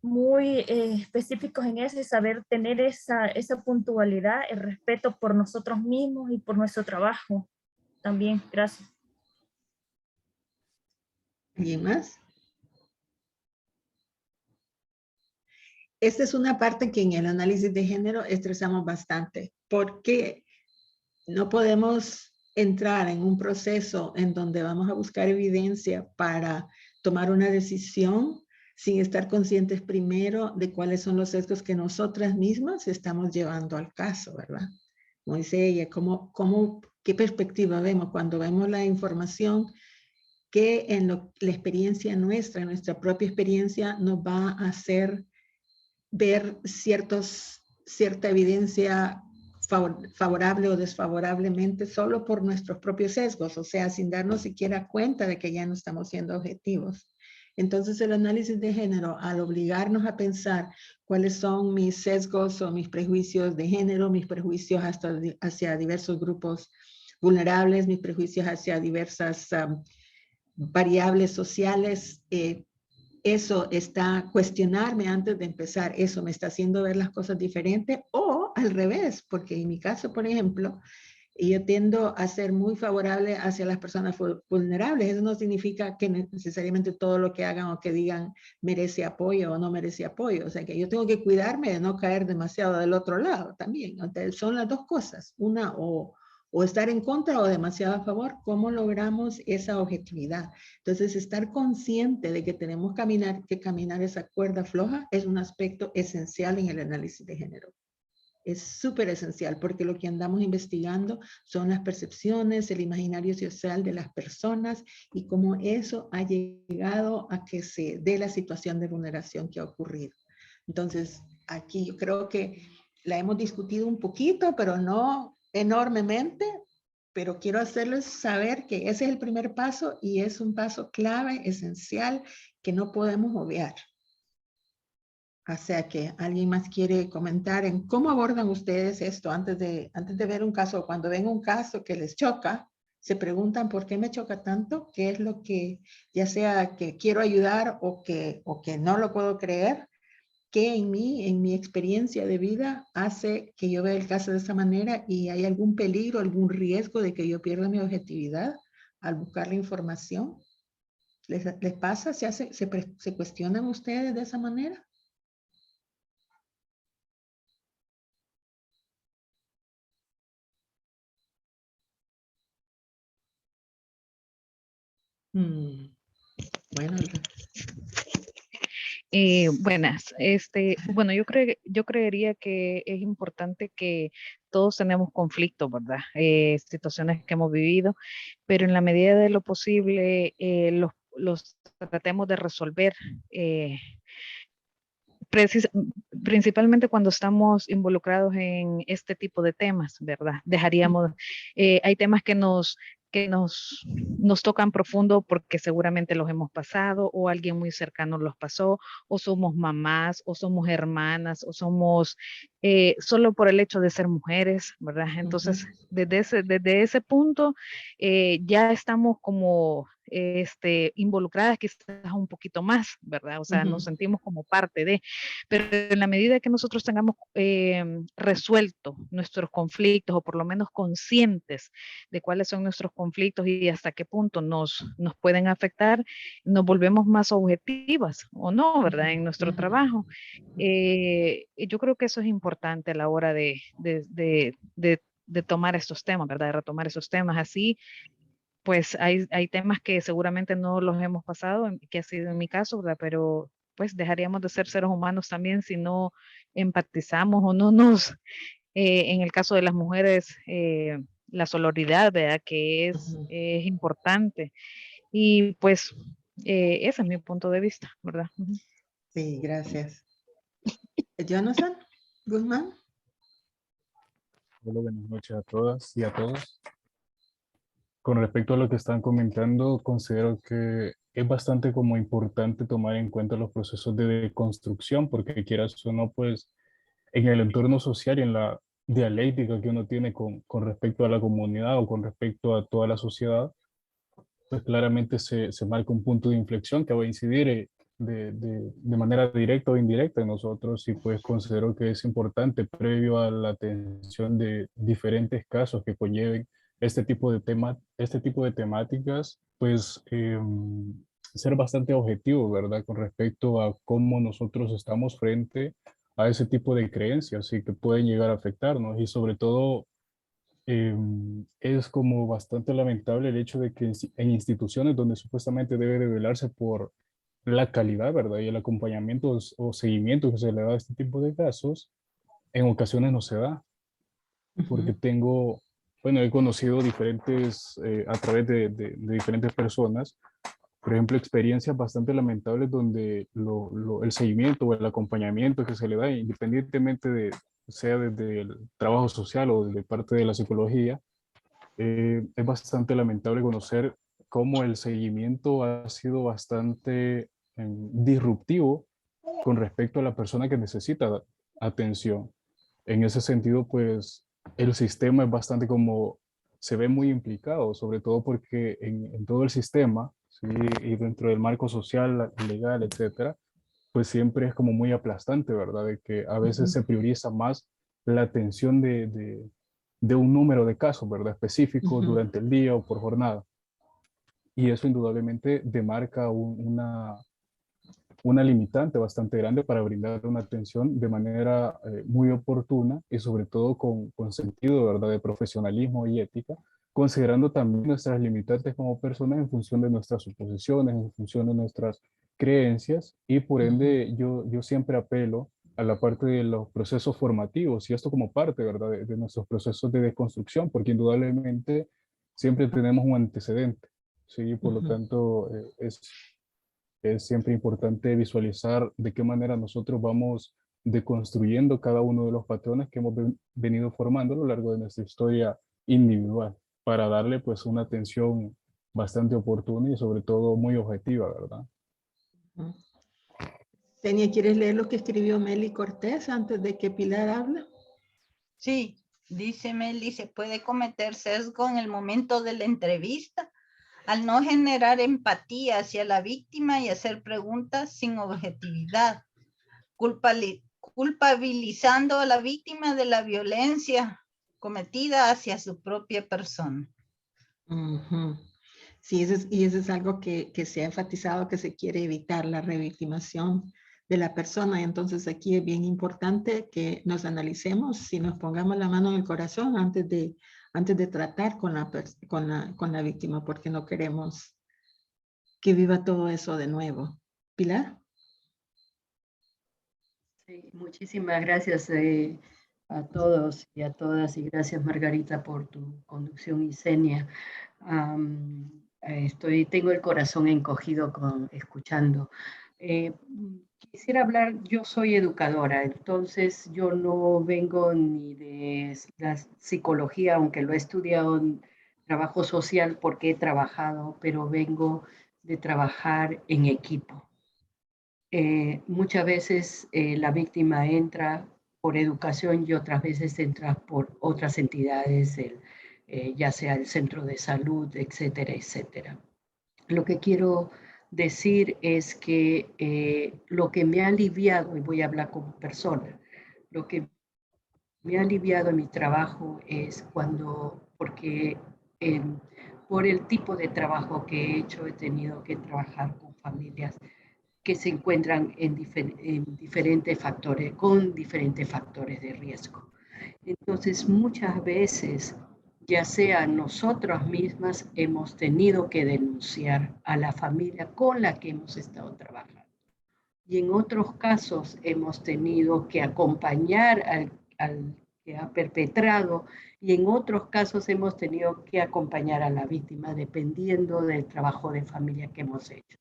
muy específicos en eso y saber tener esa puntualidad, el respeto por nosotros mismos y por nuestro trabajo también. Gracias. ¿Alguien más? Esta es una parte que en el análisis de género estresamos bastante, porque no podemos entrar en un proceso en donde vamos a buscar evidencia para tomar una decisión sin estar conscientes primero de cuáles son los sesgos que nosotras mismas estamos llevando al caso, ¿verdad? Como dice ella, ¿qué perspectiva vemos cuando vemos la información que en la experiencia nuestra, nuestra propia experiencia, nos va a hacer ver cierta evidencia favorable o desfavorablemente solo por nuestros propios sesgos, o sea, sin darnos siquiera cuenta de que ya no estamos siendo objetivos. Entonces, el análisis de género, al obligarnos a pensar cuáles son mis sesgos o mis prejuicios de género, mis prejuicios hacia diversos grupos vulnerables, mis prejuicios hacia diversas variables sociales, eso está cuestionarme antes de empezar, eso me está haciendo ver las cosas diferentes o al revés, porque en mi caso, por ejemplo, yo tiendo a ser muy favorable hacia las personas vulnerables. Eso no significa que necesariamente todo lo que hagan o que digan merece apoyo o no merece apoyo. O sea, que yo tengo que cuidarme de no caer demasiado del otro lado también. Entonces, son las dos cosas, una o estar en contra o demasiado a favor. ¿Cómo logramos esa objetividad? Entonces, estar consciente de que tenemos que caminar esa cuerda floja es un aspecto esencial en el análisis de género. Es súper esencial porque lo que andamos investigando son las percepciones, el imaginario social de las personas y cómo eso ha llegado a que se dé la situación de vulneración que ha ocurrido. Entonces, aquí yo creo que la hemos discutido un poquito, pero no enormemente, pero quiero hacerles saber que ese es el primer paso y es un paso clave, esencial, que no podemos obviar. O sea que alguien más quiere comentar en cómo abordan ustedes esto antes de ver un caso. Cuando ven un caso que les choca, se preguntan por qué me choca tanto, qué es lo que, ya sea que quiero ayudar o que no lo puedo creer, qué en mi experiencia de vida hace que yo vea el caso de esa manera y hay algún peligro, algún riesgo de que yo pierda mi objetividad al buscar la información. ¿Les pasa? ¿Se cuestionan ustedes de esa manera? Bueno. Buenas. Bueno, yo creería que es importante que todos tenemos conflictos, ¿verdad? Situaciones que hemos vivido, pero en la medida de lo posible los tratemos de resolver. Principalmente cuando estamos involucrados en este tipo de temas, ¿verdad? Hay temas que nos tocan profundo porque seguramente los hemos pasado o alguien muy cercano los pasó o somos mamás o somos hermanas o somos solo por el hecho de ser mujeres, ¿verdad? Entonces, desde ese punto ya estamos como involucradas quizás un poquito más, ¿verdad? O sea, nos sentimos como parte de, pero en la medida que nosotros tengamos resuelto nuestros conflictos o por lo menos conscientes de cuáles son nuestros conflictos y hasta qué punto nos pueden afectar, nos volvemos más objetivas o no, ¿verdad? En nuestro trabajo. Yo creo que eso es importante a la hora de tomar estos temas, ¿verdad? De retomar esos temas así. Pues hay temas que seguramente no los hemos pasado, que ha sido en mi caso, ¿verdad? Pero pues dejaríamos de ser seres humanos también si no empatizamos o no en el caso de las mujeres, la sororidad, ¿verdad? Que es importante. Y pues ese es mi punto de vista, ¿verdad? Sí, gracias. Jonathan Guzmán. Hola, buenas noches a todas y a todos. Con respecto a lo que están comentando, considero que es bastante como importante tomar en cuenta los procesos de deconstrucción, porque quieras o no, pues en el entorno social y en la dialéctica que uno tiene con respecto a la comunidad o con respecto a toda la sociedad, pues claramente se marca un punto de inflexión que va a incidir de manera directa o indirecta en nosotros y pues considero que es importante previo a la atención de diferentes casos que conlleven este tipo de temáticas, pues ser bastante objetivo, ¿verdad? Con respecto a cómo nosotros estamos frente a ese tipo de creencias y que pueden llegar a afectarnos y sobre todo es como bastante lamentable el hecho de que en instituciones donde supuestamente debe de velarse por la calidad, ¿verdad? Y el acompañamiento o seguimiento que se le da a este tipo de casos, en ocasiones no se da. Porque bueno, he conocido diferentes, a través de diferentes personas, por ejemplo, experiencias bastante lamentables donde el seguimiento o el acompañamiento que se le da, independientemente sea desde el trabajo social o desde parte de la psicología, es bastante lamentable conocer cómo el seguimiento ha sido bastante disruptivo con respecto a la persona que necesita atención. En ese sentido, pues el sistema es bastante como, se ve muy implicado, sobre todo porque en todo el sistema, ¿sí? Y dentro del marco social, legal, etcétera, pues siempre es como muy aplastante, ¿verdad? De que a veces se prioriza más la atención de un número de casos, ¿verdad? Específicos durante el día o por jornada. Y eso indudablemente demarca una limitante bastante grande para brindar una atención de manera muy oportuna y sobre todo con sentido, ¿verdad? De profesionalismo y ética, considerando también nuestras limitantes como personas en función de nuestras suposiciones, en función de nuestras creencias y por ende yo siempre apelo a la parte de los procesos formativos y esto como parte, ¿verdad? De nuestros procesos de deconstrucción, porque indudablemente siempre tenemos un antecedente, ¿sí? Por lo tanto, es siempre importante visualizar de qué manera nosotros vamos deconstruyendo cada uno de los patrones que hemos venido formando a lo largo de nuestra historia individual, para darle pues una atención bastante oportuna y sobre todo muy objetiva, ¿verdad? Tenia, ¿quieres leer lo que escribió Meli Cortés antes de que Pilar hable? Sí, dice Meli, se puede cometer sesgo en el momento de la entrevista al no generar empatía hacia la víctima y hacer preguntas sin objetividad, culpabilizando a la víctima de la violencia cometida hacia su propia persona. Sí, eso es algo que se ha enfatizado, que se quiere evitar la revictimación de la persona. Entonces aquí es bien importante que nos analicemos y nos pongamos la mano en el corazón antes de tratar con la víctima, porque no queremos que viva todo eso de nuevo. ¿Pilar? Sí, muchísimas gracias a todos y a todas, y gracias Margarita por tu conducción y Xenia. Tengo el corazón encogido escuchando. Quisiera hablar, yo soy educadora, entonces yo no vengo ni de la psicología, aunque lo he estudiado en trabajo social porque he trabajado, pero vengo de trabajar en equipo. Muchas veces la víctima entra por educación y otras veces entra por otras entidades, ya sea el centro de salud, etcétera, etcétera. Lo que quiero decir es que lo que me ha aliviado, y voy a hablar como persona, lo que me ha aliviado en mi trabajo es porque por el tipo de trabajo que he hecho, he tenido que trabajar con familias que se encuentran en diferentes factores, con diferentes factores de riesgo. Entonces, muchas veces, ya sea nosotras mismas, hemos tenido que denunciar a la familia con la que hemos estado trabajando. Y en otros casos hemos tenido que acompañar al que ha perpetrado, y en otros casos hemos tenido que acompañar a la víctima, dependiendo del trabajo de familia que hemos hecho.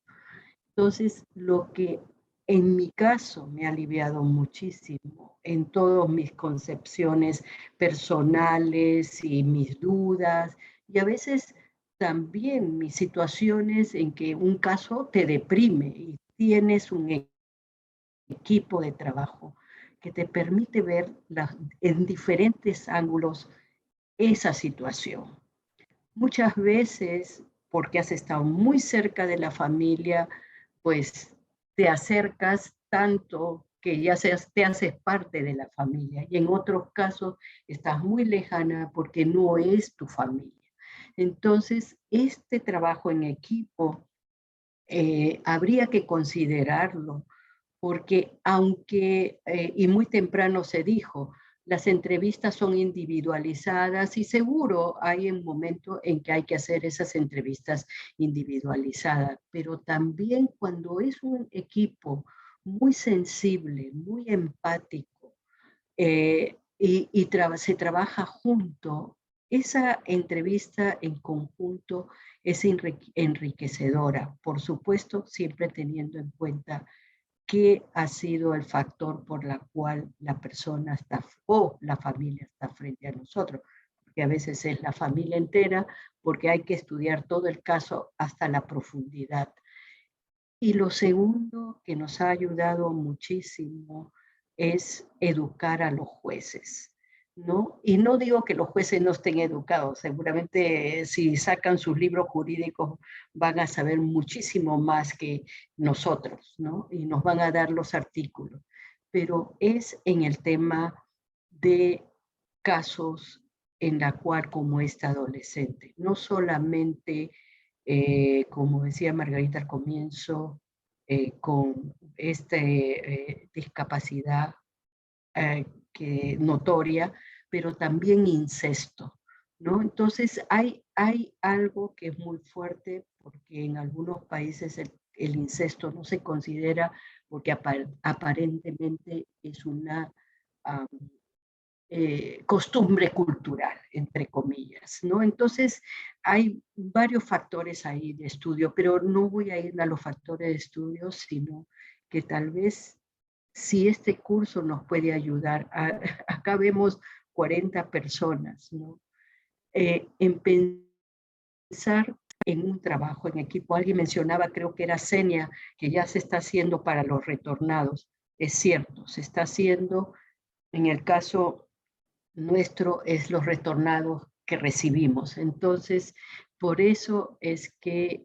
Entonces, lo que en mi caso me ha aliviado muchísimo en todas mis concepciones personales y mis dudas, y a veces también mis situaciones en que un caso te deprime y tienes un equipo de trabajo que te permite ver en diferentes ángulos esa situación. Muchas veces, porque has estado muy cerca de la familia, pues te acercas tanto que ya te haces parte de la familia, y en otros casos estás muy lejana porque no es tu familia. Entonces, este trabajo en equipo habría que considerarlo, porque aunque, y muy temprano se dijo, las entrevistas son individualizadas, y seguro hay un momento en que hay que hacer esas entrevistas individualizadas, pero también cuando es un equipo muy sensible, muy empático, y se trabaja junto, esa entrevista en conjunto es enriquecedora, por supuesto, siempre teniendo en cuenta qué ha sido el factor por la cual la persona está o la familia está frente a nosotros, porque a veces es la familia entera, porque hay que estudiar todo el caso hasta la profundidad. Y lo segundo que nos ha ayudado muchísimo es educar a los jueces, ¿no? Y no digo que los jueces no estén educados, seguramente si sacan sus libros jurídicos van a saber muchísimo más que nosotros, ¿no? Y nos van a dar los artículos, pero es en el tema de casos en la cual, como esta adolescente, no solamente como decía Margarita al comienzo, con esta discapacidad notoria, pero también incesto, ¿no? Entonces hay algo que es muy fuerte, porque en algunos países el incesto no se considera, porque aparentemente es una costumbre cultural, entre comillas, ¿no? Entonces, hay varios factores ahí de estudio, pero no voy a ir a los factores de estudio, sino que tal vez si este curso nos puede ayudar. Acá vemos 40 personas, ¿no? En pensar en un trabajo en equipo. Alguien mencionaba, creo que era Senia, que ya se está haciendo para los retornados. Es cierto, se está haciendo, en el caso nuestro, es los retornados que recibimos. Entonces, por eso es que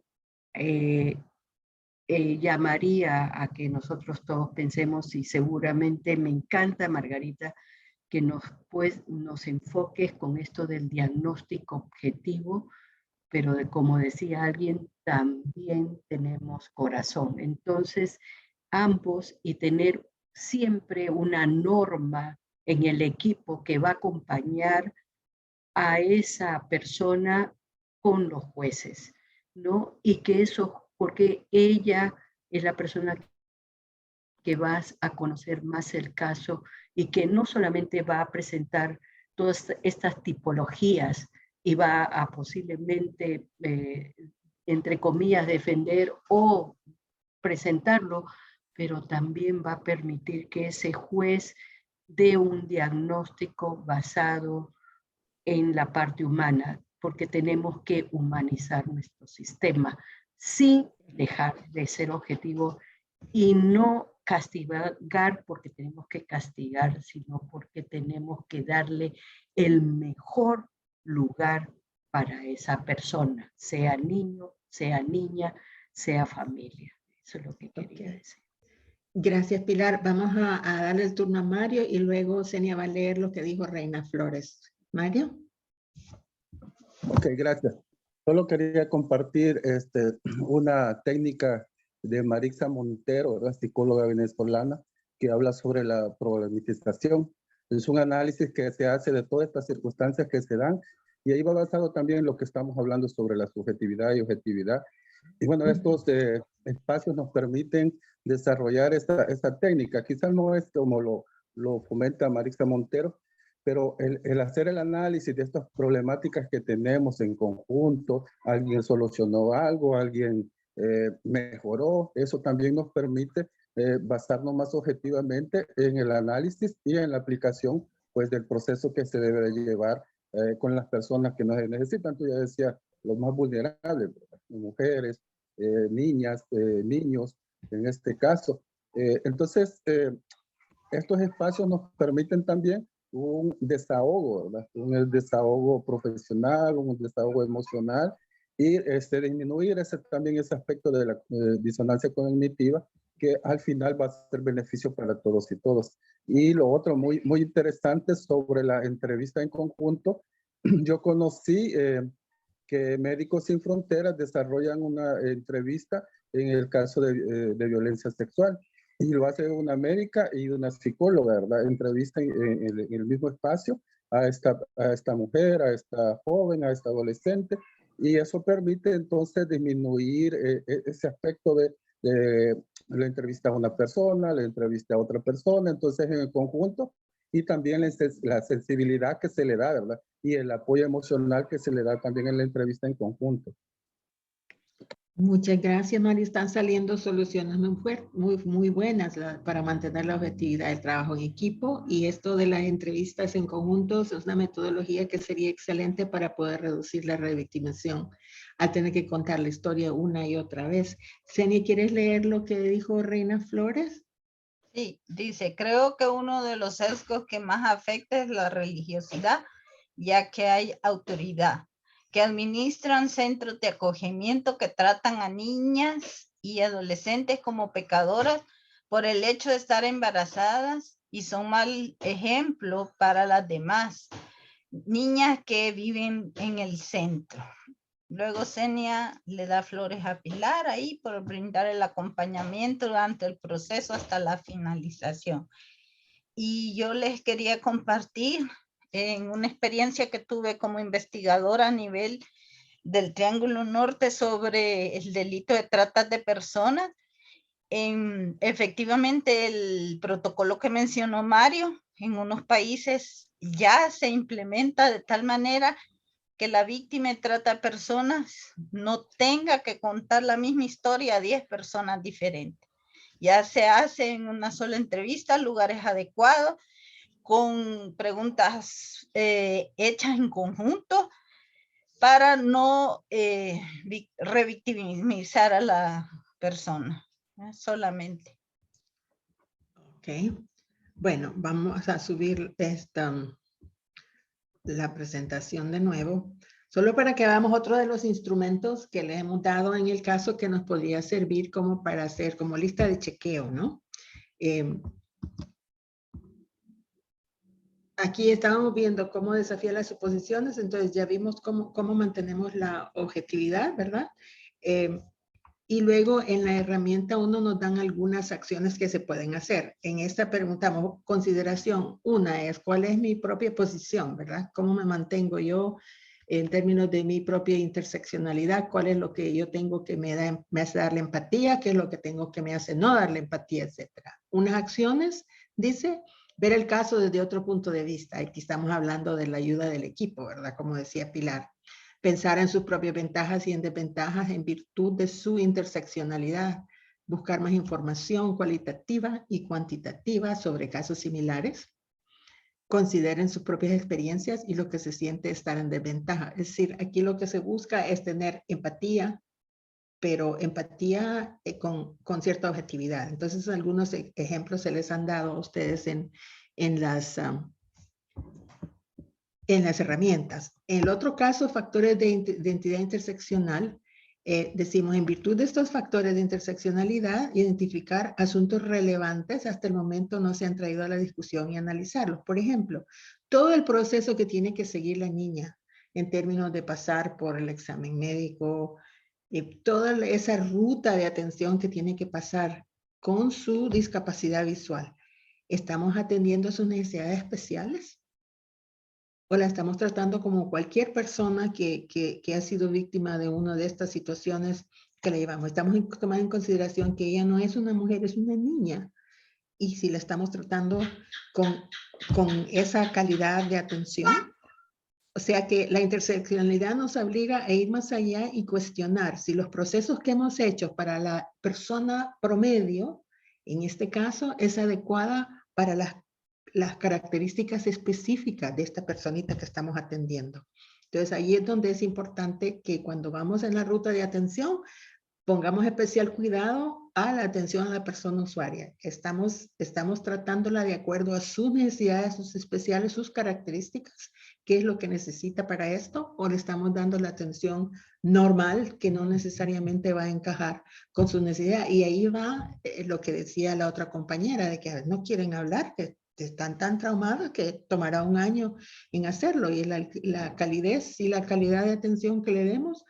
llamaría a que nosotros todos pensemos, y seguramente me encanta, Margarita, que nos enfoques con esto del diagnóstico objetivo, pero como decía alguien, también tenemos corazón. Entonces, ambos, y tener siempre una norma en el equipo que va a acompañar a esa persona con los jueces, ¿no? Y que eso, porque ella es la persona que vas a conocer más el caso y que no solamente va a presentar todas estas tipologías y va a posiblemente, entre comillas, defender o presentarlo, pero también va a permitir que ese juez dé un diagnóstico basado en la parte humana, porque tenemos que humanizar nuestro sistema sin dejar de ser objetivo y no castigar porque tenemos que castigar, sino porque tenemos que darle el mejor lugar para esa persona, sea niño, sea niña, sea familia. Eso es lo que quería decir. Gracias, Pilar. Vamos a darle el turno a Mario y luego Senia va a leer lo que dijo Reina Flores. Mario. Ok, gracias. Solo quería compartir una técnica de Marixa Montero, la psicóloga venezolana, que habla sobre la problematización. Es un análisis que se hace de todas estas circunstancias que se dan y ahí va basado también en lo que estamos hablando sobre la subjetividad y objetividad. Y bueno, estos espacios nos permiten desarrollar esta técnica. Quizás no es como lo fomenta Marixa Montero, pero el hacer el análisis de estas problemáticas que tenemos en conjunto, alguien solucionó algo, alguien mejoró, eso también nos permite basarnos más objetivamente en el análisis y en la aplicación pues, del proceso que se debe de llevar con las personas que nos necesitan. Tú ya decías, los más vulnerables, mujeres, niñas, niños, en este caso. Entonces, estos espacios nos permiten también un desahogo, ¿verdad? Un desahogo profesional, un desahogo emocional y disminuir también ese aspecto de la disonancia cognitiva que al final va a ser beneficio para todos y todos. Y lo otro muy interesante sobre la entrevista en conjunto, yo conocí que Médicos Sin Fronteras desarrollan una entrevista en el caso de violencia sexual. Y lo hace una médica y una psicóloga, ¿verdad? Entrevistan en el mismo espacio a esta mujer, a esta joven, a esta adolescente, y eso permite entonces disminuir ese aspecto de la entrevista a una persona, la entrevista a otra persona, entonces en el conjunto, y también la sensibilidad que se le da, ¿verdad? Y el apoyo emocional que se le da también en la entrevista en conjunto. Muchas gracias, María. Están saliendo soluciones muy buenas para mantener la objetividad del trabajo en equipo, y esto de las entrevistas en conjuntos es una metodología que sería excelente para poder reducir la revictimización al tener que contar la historia una y otra vez. Senia, ¿quieres leer lo que dijo Reina Flores? Sí, dice, creo que uno de los sesgos que más afecta es la religiosidad, ya que hay autoridad que administran centros de acogimiento que tratan a niñas y adolescentes como pecadoras por el hecho de estar embarazadas y son mal ejemplo para las demás niñas que viven en el centro. Luego Senia le da flores a Pilar ahí por brindar el acompañamiento durante el proceso hasta la finalización. Y yo les quería compartir en una experiencia que tuve como investigadora a nivel del Triángulo Norte sobre el delito de trata de personas. Efectivamente, el protocolo que mencionó Mario, en unos países ya se implementa de tal manera que la víctima de trata de personas no tenga que contar la misma historia a 10 personas diferentes. Ya se hace en una sola entrevista, lugares adecuados, con preguntas hechas en conjunto para no revictimizar a la persona, solamente. Ok. Bueno, vamos a subir la presentación de nuevo, solo para que veamos otro de los instrumentos que le hemos dado en el caso que nos podría servir como para hacer como lista de chequeo, ¿no? Aquí estábamos viendo cómo desafiar las suposiciones, entonces ya vimos cómo mantenemos la objetividad, ¿verdad? Y luego en la herramienta 1 nos dan algunas acciones que se pueden hacer. En esta preguntamos, consideración 1 es, ¿cuál es mi propia posición, verdad? ¿Cómo me mantengo yo en términos de mi propia interseccionalidad? ¿Cuál es lo que yo tengo que me hace darle empatía? ¿Qué es lo que tengo que me hace no darle empatía, etcétera? Unas acciones, dice, ver el caso desde otro punto de vista. Aquí estamos hablando de la ayuda del equipo, ¿verdad? Como decía Pilar. Pensar en sus propias ventajas y en desventajas en virtud de su interseccionalidad. Buscar más información cualitativa y cuantitativa sobre casos similares. Consideren sus propias experiencias y lo que se siente estar en desventaja. Es decir, aquí lo que se busca es tener empatía, pero empatía con cierta objetividad. Entonces, algunos ejemplos se les han dado a ustedes en las herramientas. En el otro caso, factores de identidad interseccional, decimos, en virtud de estos factores de interseccionalidad, identificar asuntos relevantes hasta el momento no se han traído a la discusión y analizarlos. Por ejemplo, todo el proceso que tiene que seguir la niña en términos de pasar por el examen médico, toda esa ruta de atención que tiene que pasar con su discapacidad visual. ¿Estamos atendiendo sus necesidades especiales? ¿O la estamos tratando como cualquier persona que ha sido víctima de una de estas situaciones que la llevamos? Estamos tomando en consideración que ella no es una mujer, es una niña. Y si la estamos tratando con esa calidad de atención. O sea que la interseccionalidad nos obliga a ir más allá y cuestionar si los procesos que hemos hecho para la persona promedio, en este caso, es adecuada para las características específicas de esta personita que estamos atendiendo. Entonces, ahí es donde es importante que cuando vamos en la ruta de atención, pongamos especial cuidado a la atención a la persona usuaria. Estamos tratándola de acuerdo a sus necesidades, sus especiales, sus características, qué es lo que necesita para esto, o le estamos dando la atención normal que no necesariamente va a encajar con su necesidad. Y ahí va lo que decía la otra compañera, de que a veces no quieren hablar, que están tan traumadas que tomará un año en hacerlo. Y la calidez y la calidad de atención que le demos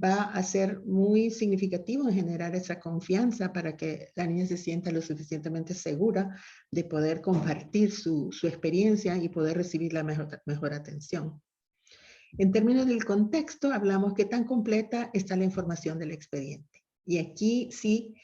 va a ser muy significativo en generar esa confianza para que la niña se sienta lo suficientemente segura de poder compartir su experiencia y poder recibir la mejor atención. En términos del contexto, hablamos qué tan completa está la información del expediente. Y aquí sí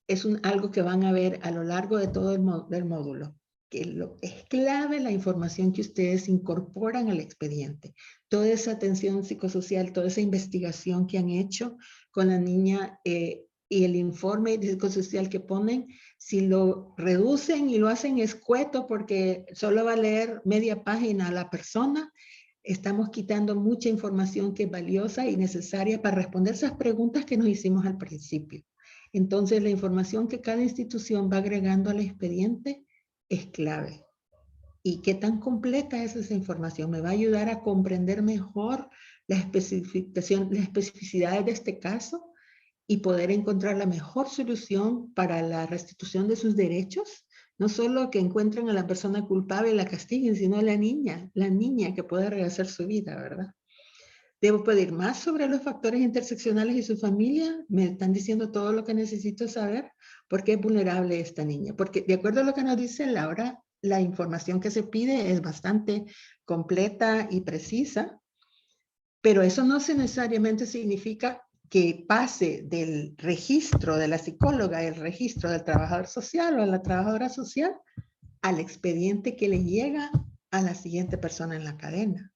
es algo que van a ver a lo largo de todo el módulo, que es clave la información que ustedes incorporan al expediente. Toda esa atención psicosocial, toda esa investigación que han hecho con la niña y el informe psicosocial que ponen, si lo reducen y lo hacen escueto porque solo va a leer media página a la persona, estamos quitando mucha información que es valiosa y necesaria para responder esas preguntas que nos hicimos al principio. Entonces, la información que cada institución va agregando al expediente es clave. ¿Y qué tan completa es esa información? Me va a ayudar a comprender mejor las especificidades de este caso y poder encontrar la mejor solución para la restitución de sus derechos. No solo que encuentren a la persona culpable y la castiguen, sino a la niña que pueda rehacer su vida, ¿verdad? ¿Debo pedir más sobre los factores interseccionales y su familia? ¿Me están diciendo todo lo que necesito saber? ¿Por qué es vulnerable esta niña? Porque de acuerdo a lo que nos dice Laura, la información que se pide es bastante completa y precisa, pero eso no necesariamente significa que pase del registro de la psicóloga, el registro del trabajador social o de la trabajadora social, al expediente que le llega a la siguiente persona en la cadena.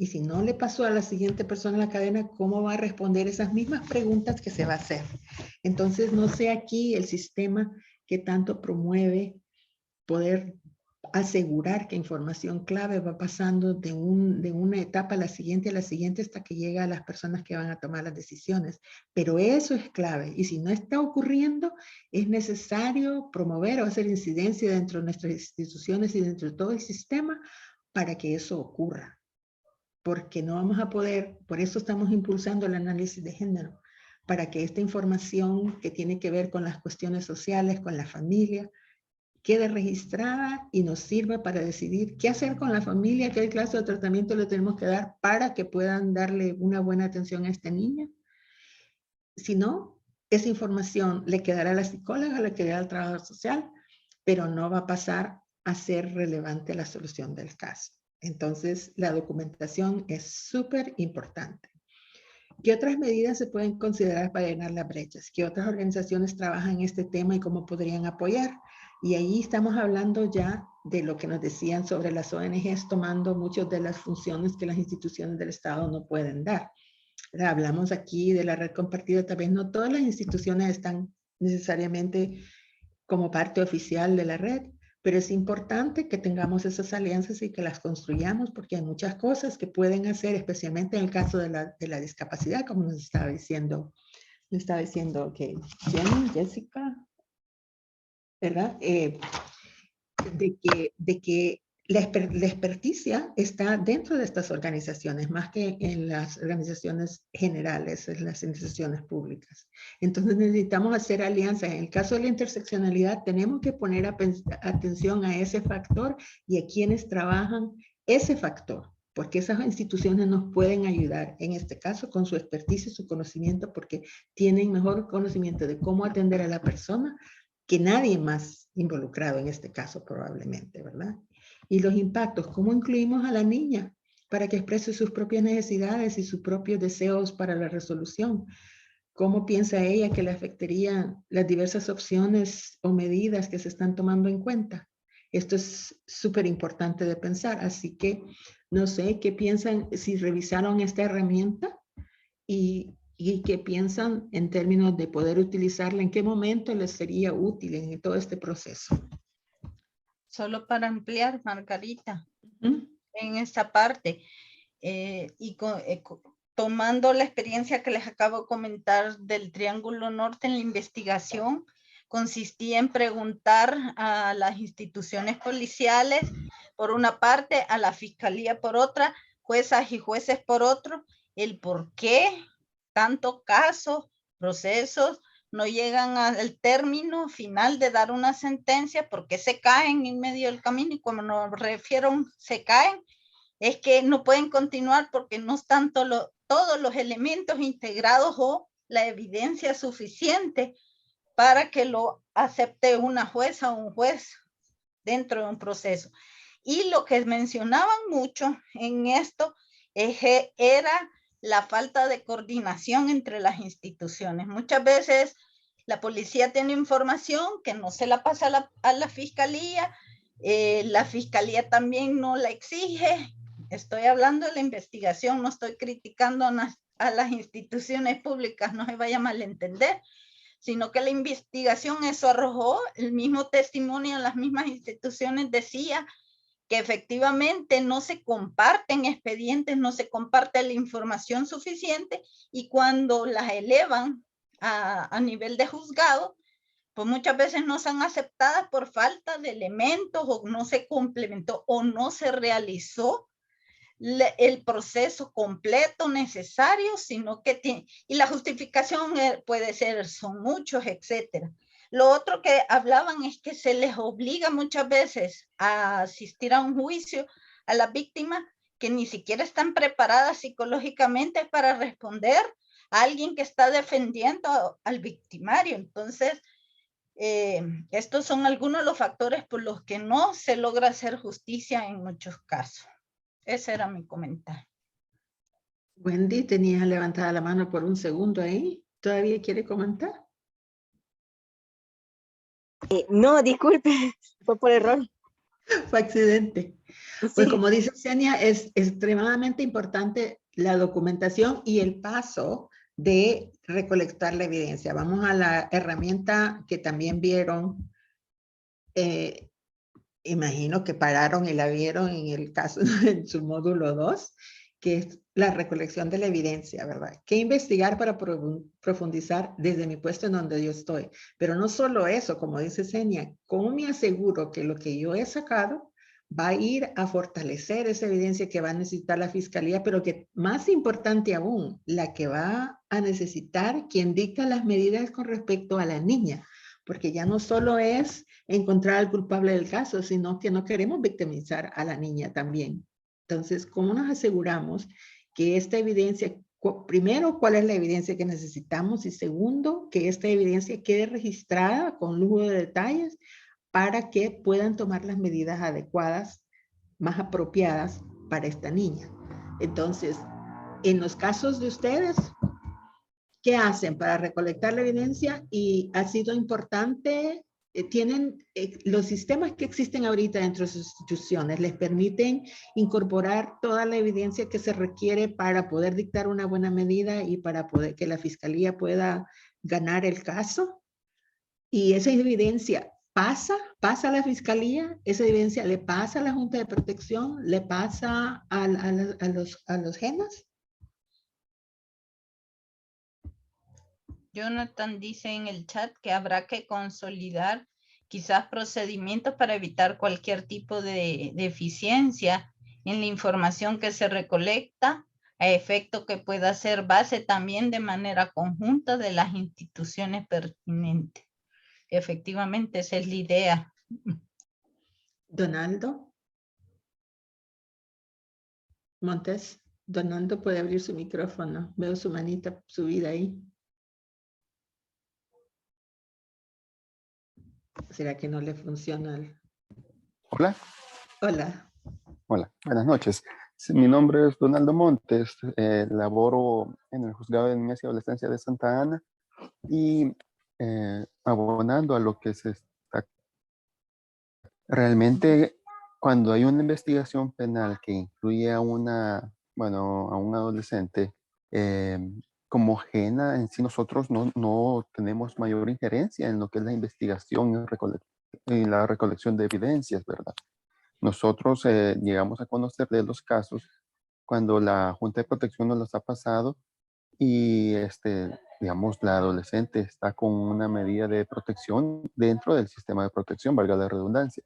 Y si no le pasó a la siguiente persona en la cadena, ¿cómo va a responder esas mismas preguntas que se va a hacer? Entonces, no sé aquí el sistema que tanto promueve poder asegurar que información clave va pasando de una etapa a la siguiente, hasta que llega a las personas que van a tomar las decisiones. Pero eso es clave. Y si no está ocurriendo, es necesario promover o hacer incidencia dentro de nuestras instituciones y dentro de todo el sistema para que eso ocurra. Porque no vamos a poder, por eso estamos impulsando el análisis de género, para que esta información que tiene que ver con las cuestiones sociales, con la familia, quede registrada y nos sirva para decidir qué hacer con la familia, qué clase de tratamiento le tenemos que dar para que puedan darle una buena atención a esta niña. Si no, esa información le quedará a la psicóloga, le quedará al trabajador social, pero no va a pasar a ser relevante la solución del caso. Entonces, la documentación es súper importante. ¿Qué otras medidas se pueden considerar para llenar las brechas? ¿Qué otras organizaciones trabajan en este tema y cómo podrían apoyar? Y ahí estamos hablando ya de lo que nos decían sobre las ONGs tomando muchas de las funciones que las instituciones del Estado no pueden dar. Hablamos aquí de la red compartida, tal vez no todas las instituciones están necesariamente como parte oficial de la red, pero es importante que tengamos esas alianzas y que las construyamos porque hay muchas cosas que pueden hacer, especialmente en el caso de la discapacidad, como nos estaba diciendo que Jessica, ¿verdad? De que la experticia está dentro de estas organizaciones, más que en las organizaciones generales, en las instituciones públicas. Entonces necesitamos hacer alianzas. En el caso de la interseccionalidad, tenemos que poner atención a ese factor y a quienes trabajan ese factor, porque esas instituciones nos pueden ayudar, en este caso, con su experticia y su conocimiento, porque tienen mejor conocimiento de cómo atender a la persona que nadie más involucrado en este caso probablemente, ¿verdad? Y los impactos, ¿cómo incluimos a la niña para que exprese sus propias necesidades y sus propios deseos para la resolución? ¿Cómo piensa ella que le afectarían las diversas opciones o medidas que se están tomando en cuenta? Esto es súper importante de pensar, así que no sé qué piensan, si revisaron esta herramienta y qué piensan en términos de poder utilizarla, en qué momento les sería útil en todo este proceso. Solo para ampliar, Margarita, en esta parte, tomando la experiencia que les acabo de comentar del Triángulo Norte en la investigación, consistía en preguntar a las instituciones policiales, por una parte, a la fiscalía por otra, juezas y jueces por otro, el por qué tantos casos, procesos, no llegan al término final de dar una sentencia porque se caen en medio del camino, y como nos refiero, se caen, es que no pueden continuar porque no están todos los elementos integrados o la evidencia suficiente para que lo acepte una jueza o un juez dentro de un proceso. Y lo que mencionaban mucho en esto era la falta de coordinación entre las instituciones. Muchas veces la policía tiene información que no se la pasa a la fiscalía también no la exige. Estoy hablando de la investigación, no estoy criticando a las instituciones públicas, no se vaya a malentender, sino que la investigación eso arrojó, el mismo testimonio en las mismas instituciones decía que efectivamente no se comparten expedientes, no se comparte la información suficiente, y cuando las elevan a nivel de juzgado, pues muchas veces no son aceptadas por falta de elementos, o no se complementó o no se realizó el proceso completo necesario, sino que y la justificación puede ser, son muchos, etcétera. Lo otro que hablaban es que se les obliga muchas veces a asistir a un juicio a las víctimas que ni siquiera están preparadas psicológicamente para responder a alguien que está defendiendo al victimario. Entonces, estos son algunos de los factores por los que no se logra hacer justicia en muchos casos. Ese era mi comentario. Wendy, tenías levantada la mano por un segundo ahí. ¿Todavía quiere comentar? No, disculpe, fue por error. Fue accidente. Pues Sí. como dice Xenia, es extremadamente importante la documentación y el paso de recolectar la evidencia. Vamos a la herramienta que también vieron. Imagino que pararon y la vieron en el caso, en su módulo 2, que es la recolección de la evidencia, ¿verdad? ¿Qué investigar para profundizar desde mi puesto en donde yo estoy? Pero no solo eso, como dice Xenia, ¿cómo me aseguro que lo que yo he sacado va a ir a fortalecer esa evidencia que va a necesitar la fiscalía, pero que más importante aún, la que va a necesitar quien dicta las medidas con respecto a la niña? Porque ya no solo es encontrar al culpable del caso, sino que no queremos victimizar a la niña también. Entonces, ¿cómo nos aseguramos que esta evidencia, primero, cuál es la evidencia que necesitamos? Y segundo, que esta evidencia quede registrada con lujo de detalles para que puedan tomar las medidas adecuadas, más apropiadas para esta niña. Entonces, en los casos de ustedes, ¿qué hacen para recolectar la evidencia? Y ha sido importante, tienen los sistemas que existen ahorita dentro de sus instituciones, les permiten incorporar toda la evidencia que se requiere para poder dictar una buena medida y para poder que la fiscalía pueda ganar el caso. Y esa evidencia pasa a la fiscalía, esa evidencia le pasa a la Junta de Protección, le pasa a los GENAS. Jonathan dice en el chat que habrá que consolidar quizás procedimientos para evitar cualquier tipo de deficiencia en la información que se recolecta, a efecto que pueda ser base también de manera conjunta de las instituciones pertinentes. Efectivamente, esa es la idea. Donaldo Montes. Donaldo puede abrir su micrófono. Veo su manita subida ahí. ¿Será que no le funciona? Hola. Hola. Hola, buenas noches. Sí, mi nombre es Donaldo Montes. Laboro en el Juzgado de Niñez y Adolescencia de Santa Ana y abonando a lo que se está. Realmente, cuando hay una investigación penal que incluye a a un adolescente, como GENA en sí nosotros no tenemos mayor injerencia en lo que es la investigación y la recolección de evidencias, ¿verdad? Nosotros llegamos a conocer de los casos cuando la Junta de Protección nos los ha pasado y digamos, la adolescente está con una medida de protección dentro del sistema de protección, valga la redundancia.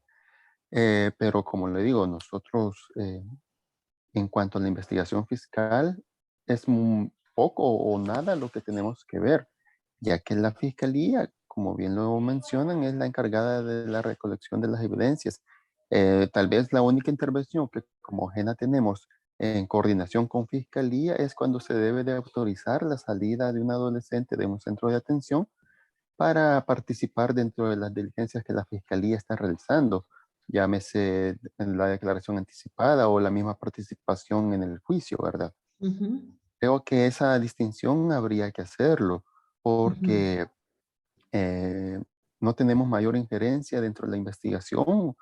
Pero como le digo, nosotros en cuanto a la investigación fiscal es poco o nada lo que tenemos que ver, ya que la fiscalía, como bien lo mencionan, es la encargada de la recolección de las evidencias. Tal vez la única intervención que como GENA tenemos en coordinación con fiscalía es cuando se debe de autorizar la salida de un adolescente de un centro de atención para participar dentro de las diligencias que la fiscalía está realizando, llámese en la declaración anticipada o la misma participación en el juicio, ¿verdad? Creo que esa distinción habría que hacerlo porque no tenemos mayor injerencia dentro de la investigación.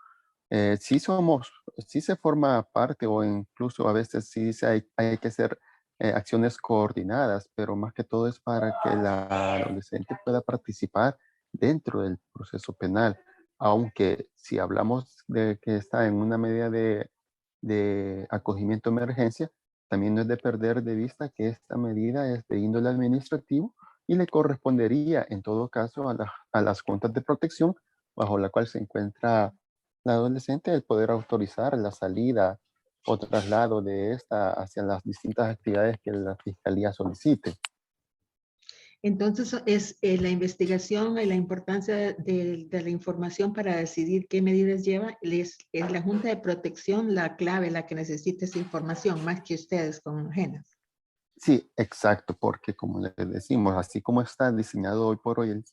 Sí se forma parte o incluso a veces sí hay que hacer acciones coordinadas, pero más que todo es para que la adolescente pueda participar dentro del proceso penal. Aunque si hablamos de que está en una medida de acogimiento de emergencia, también no es de perder de vista que esta medida es de índole administrativo y le correspondería en todo caso a las juntas de protección bajo la cual se encuentra la adolescente el poder autorizar la salida o traslado de esta hacia las distintas actividades que la fiscalía solicite. Entonces, es la investigación y la importancia de la información para decidir qué medidas lleva, es la Junta de Protección la clave, la que necesita esa información, más que ustedes como GENAS. Sí, exacto, porque como le decimos, así como está diseñado hoy por hoy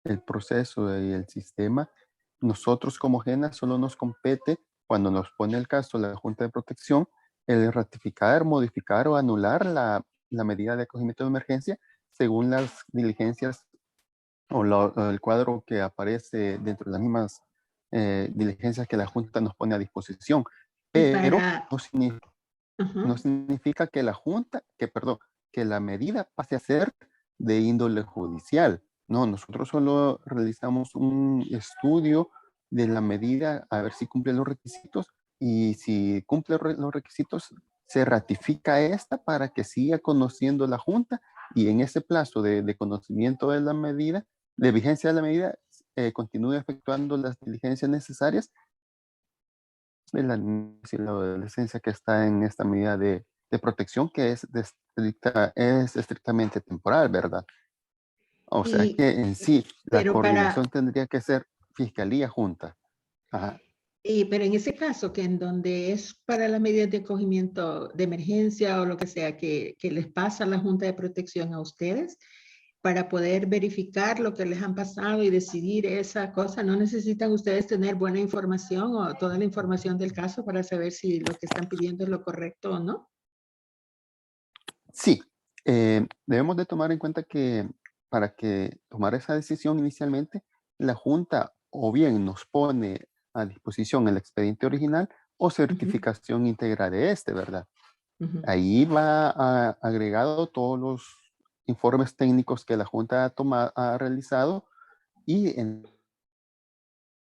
el proceso y el sistema, nosotros como GENAS solo nos compete, cuando nos pone el caso la Junta de Protección, el ratificar, modificar o anular la medida de acogimiento de emergencia según las diligencias o el cuadro que aparece dentro de las mismas diligencias que la Junta nos pone a disposición. Pero no significa que la Junta, que la medida pase a ser de índole judicial. No, nosotros solo realizamos un estudio de la medida a ver si cumple los requisitos, y si cumple los requisitos se ratifica esta para que siga conociendo la Junta, y en ese plazo de conocimiento de la medida, de vigencia de la medida, continúe efectuando las diligencias necesarias de la adolescencia que está en esta medida de protección, que es estrictamente temporal, ¿verdad? O sea que en sí, la coordinación tendría que ser Fiscalía Junta. Ajá. Pero en ese caso, que en donde es para las medidas de acogimiento de emergencia o lo que sea, que les pasa la Junta de Protección a ustedes, para poder verificar lo que les han pasado y decidir esa cosa, ¿no necesitan ustedes tener buena información o toda la información del caso para saber si lo que están pidiendo es lo correcto o no? Sí, debemos de tomar en cuenta que para que tomar esa decisión inicialmente, la Junta o bien nos pone a disposición el expediente original o certificación íntegra de este, ¿verdad? Ahí va agregado todos los informes técnicos que la Junta ha realizado, y en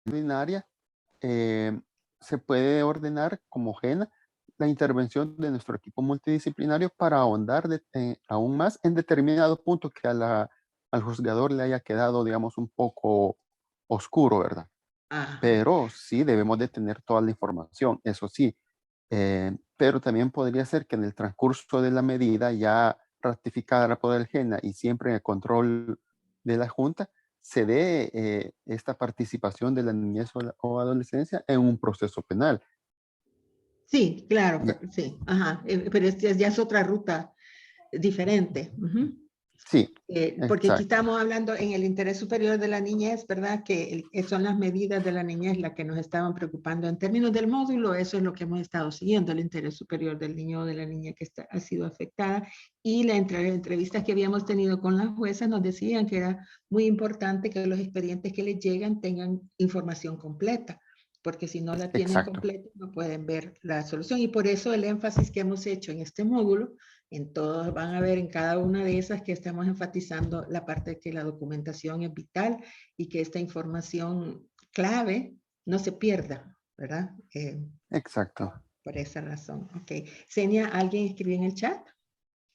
ordinaria se puede ordenar como JENA la intervención de nuestro equipo multidisciplinario para ahondar aún más en determinado punto que al juzgador le haya quedado, digamos, un poco oscuro, ¿verdad? Pero sí debemos de tener toda la información, eso sí. Pero también podría ser que en el transcurso de la medida ya ratificada por el JENA y siempre en el control de la Junta, se dé esta participación de la niñez o adolescencia en un proceso penal. Sí, claro, sí, ajá, pero ya es otra ruta diferente. Sí, porque aquí estamos hablando en el interés superior de la niñez, ¿verdad? Que son las medidas de la niñez las que nos estaban preocupando. En términos del módulo, eso es lo que hemos estado siguiendo, el interés superior del niño o de la niña que ha sido afectada. Y las entrevistas que habíamos tenido con las juezas nos decían que era muy importante que los expedientes que les llegan tengan información completa, porque si no la tienen completa no pueden ver la solución. Y por eso el énfasis que hemos hecho en este módulo, en todos van a ver en cada una de esas que estamos enfatizando la parte de que la documentación es vital y que esta información clave no se pierda, ¿verdad? Exacto. Por esa razón. Ok. Senia, ¿alguien escribió en el chat?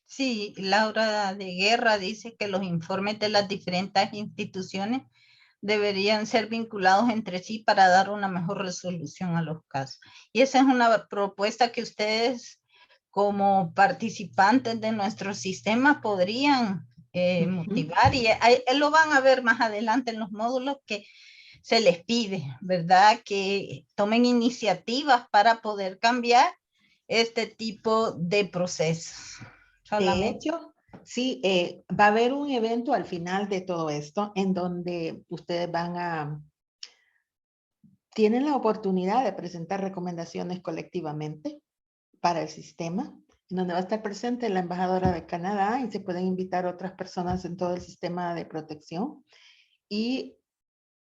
Sí, Laura de Guerra dice que los informes de las diferentes instituciones deberían ser vinculados entre sí para dar una mejor resolución a los casos. Y esa es una propuesta que ustedes, como participantes de nuestro sistema, podrían motivar, y lo van a ver más adelante en los módulos que se les pide, ¿verdad? Que tomen iniciativas para poder cambiar este tipo de procesos. De hecho, sí, va a haber un evento al final de todo esto en donde ustedes tienen la oportunidad de presentar recomendaciones colectivamente para el sistema, en donde va a estar presente la embajadora de Canadá y se pueden invitar otras personas en todo el sistema de protección. Y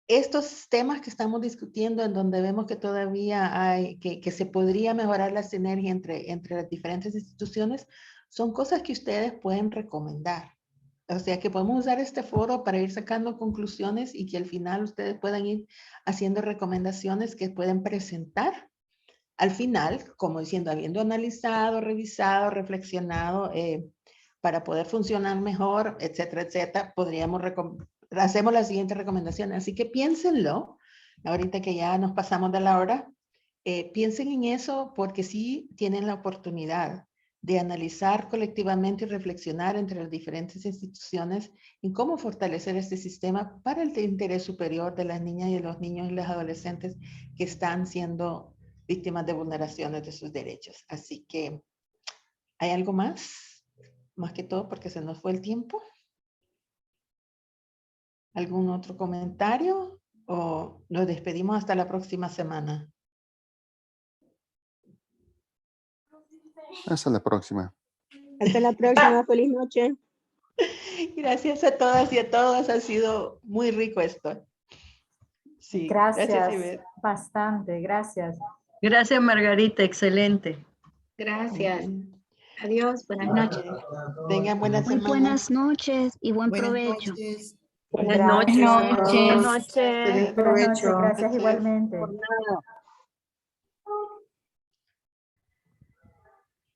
estos temas que estamos discutiendo, en donde vemos que todavía hay, que se podría mejorar la sinergia entre las diferentes instituciones, son cosas que ustedes pueden recomendar. O sea, que podemos usar este foro para ir sacando conclusiones y que al final ustedes puedan ir haciendo recomendaciones que pueden presentar al final, como diciendo, habiendo analizado, revisado, reflexionado, para poder funcionar mejor, etcétera, etcétera, hacemos la siguiente recomendación. Así que piénsenlo, ahorita que ya nos pasamos de la hora, piensen en eso porque sí tienen la oportunidad de analizar colectivamente y reflexionar entre las diferentes instituciones en cómo fortalecer este sistema para el interés superior de las niñas y de los niños y los adolescentes que están siendo víctimas de vulneraciones de sus derechos. Así que, ¿hay algo más? Más que todo porque se nos fue el tiempo. ¿Algún otro comentario? ¿O nos despedimos hasta la próxima semana? Hasta la próxima. Hasta la próxima. Feliz noche. Gracias a todas y a todos. Ha sido muy rico esto. Sí, Gracias, Ivette. bastante, gracias. Gracias, Margarita, excelente. Gracias. Adiós, buenas noches. Tengan buena Muy semana. buenas noches y buen Buenas provecho. noches. Buenas noches. Buenas noches. Buenas noches, gracias igualmente. Por nada.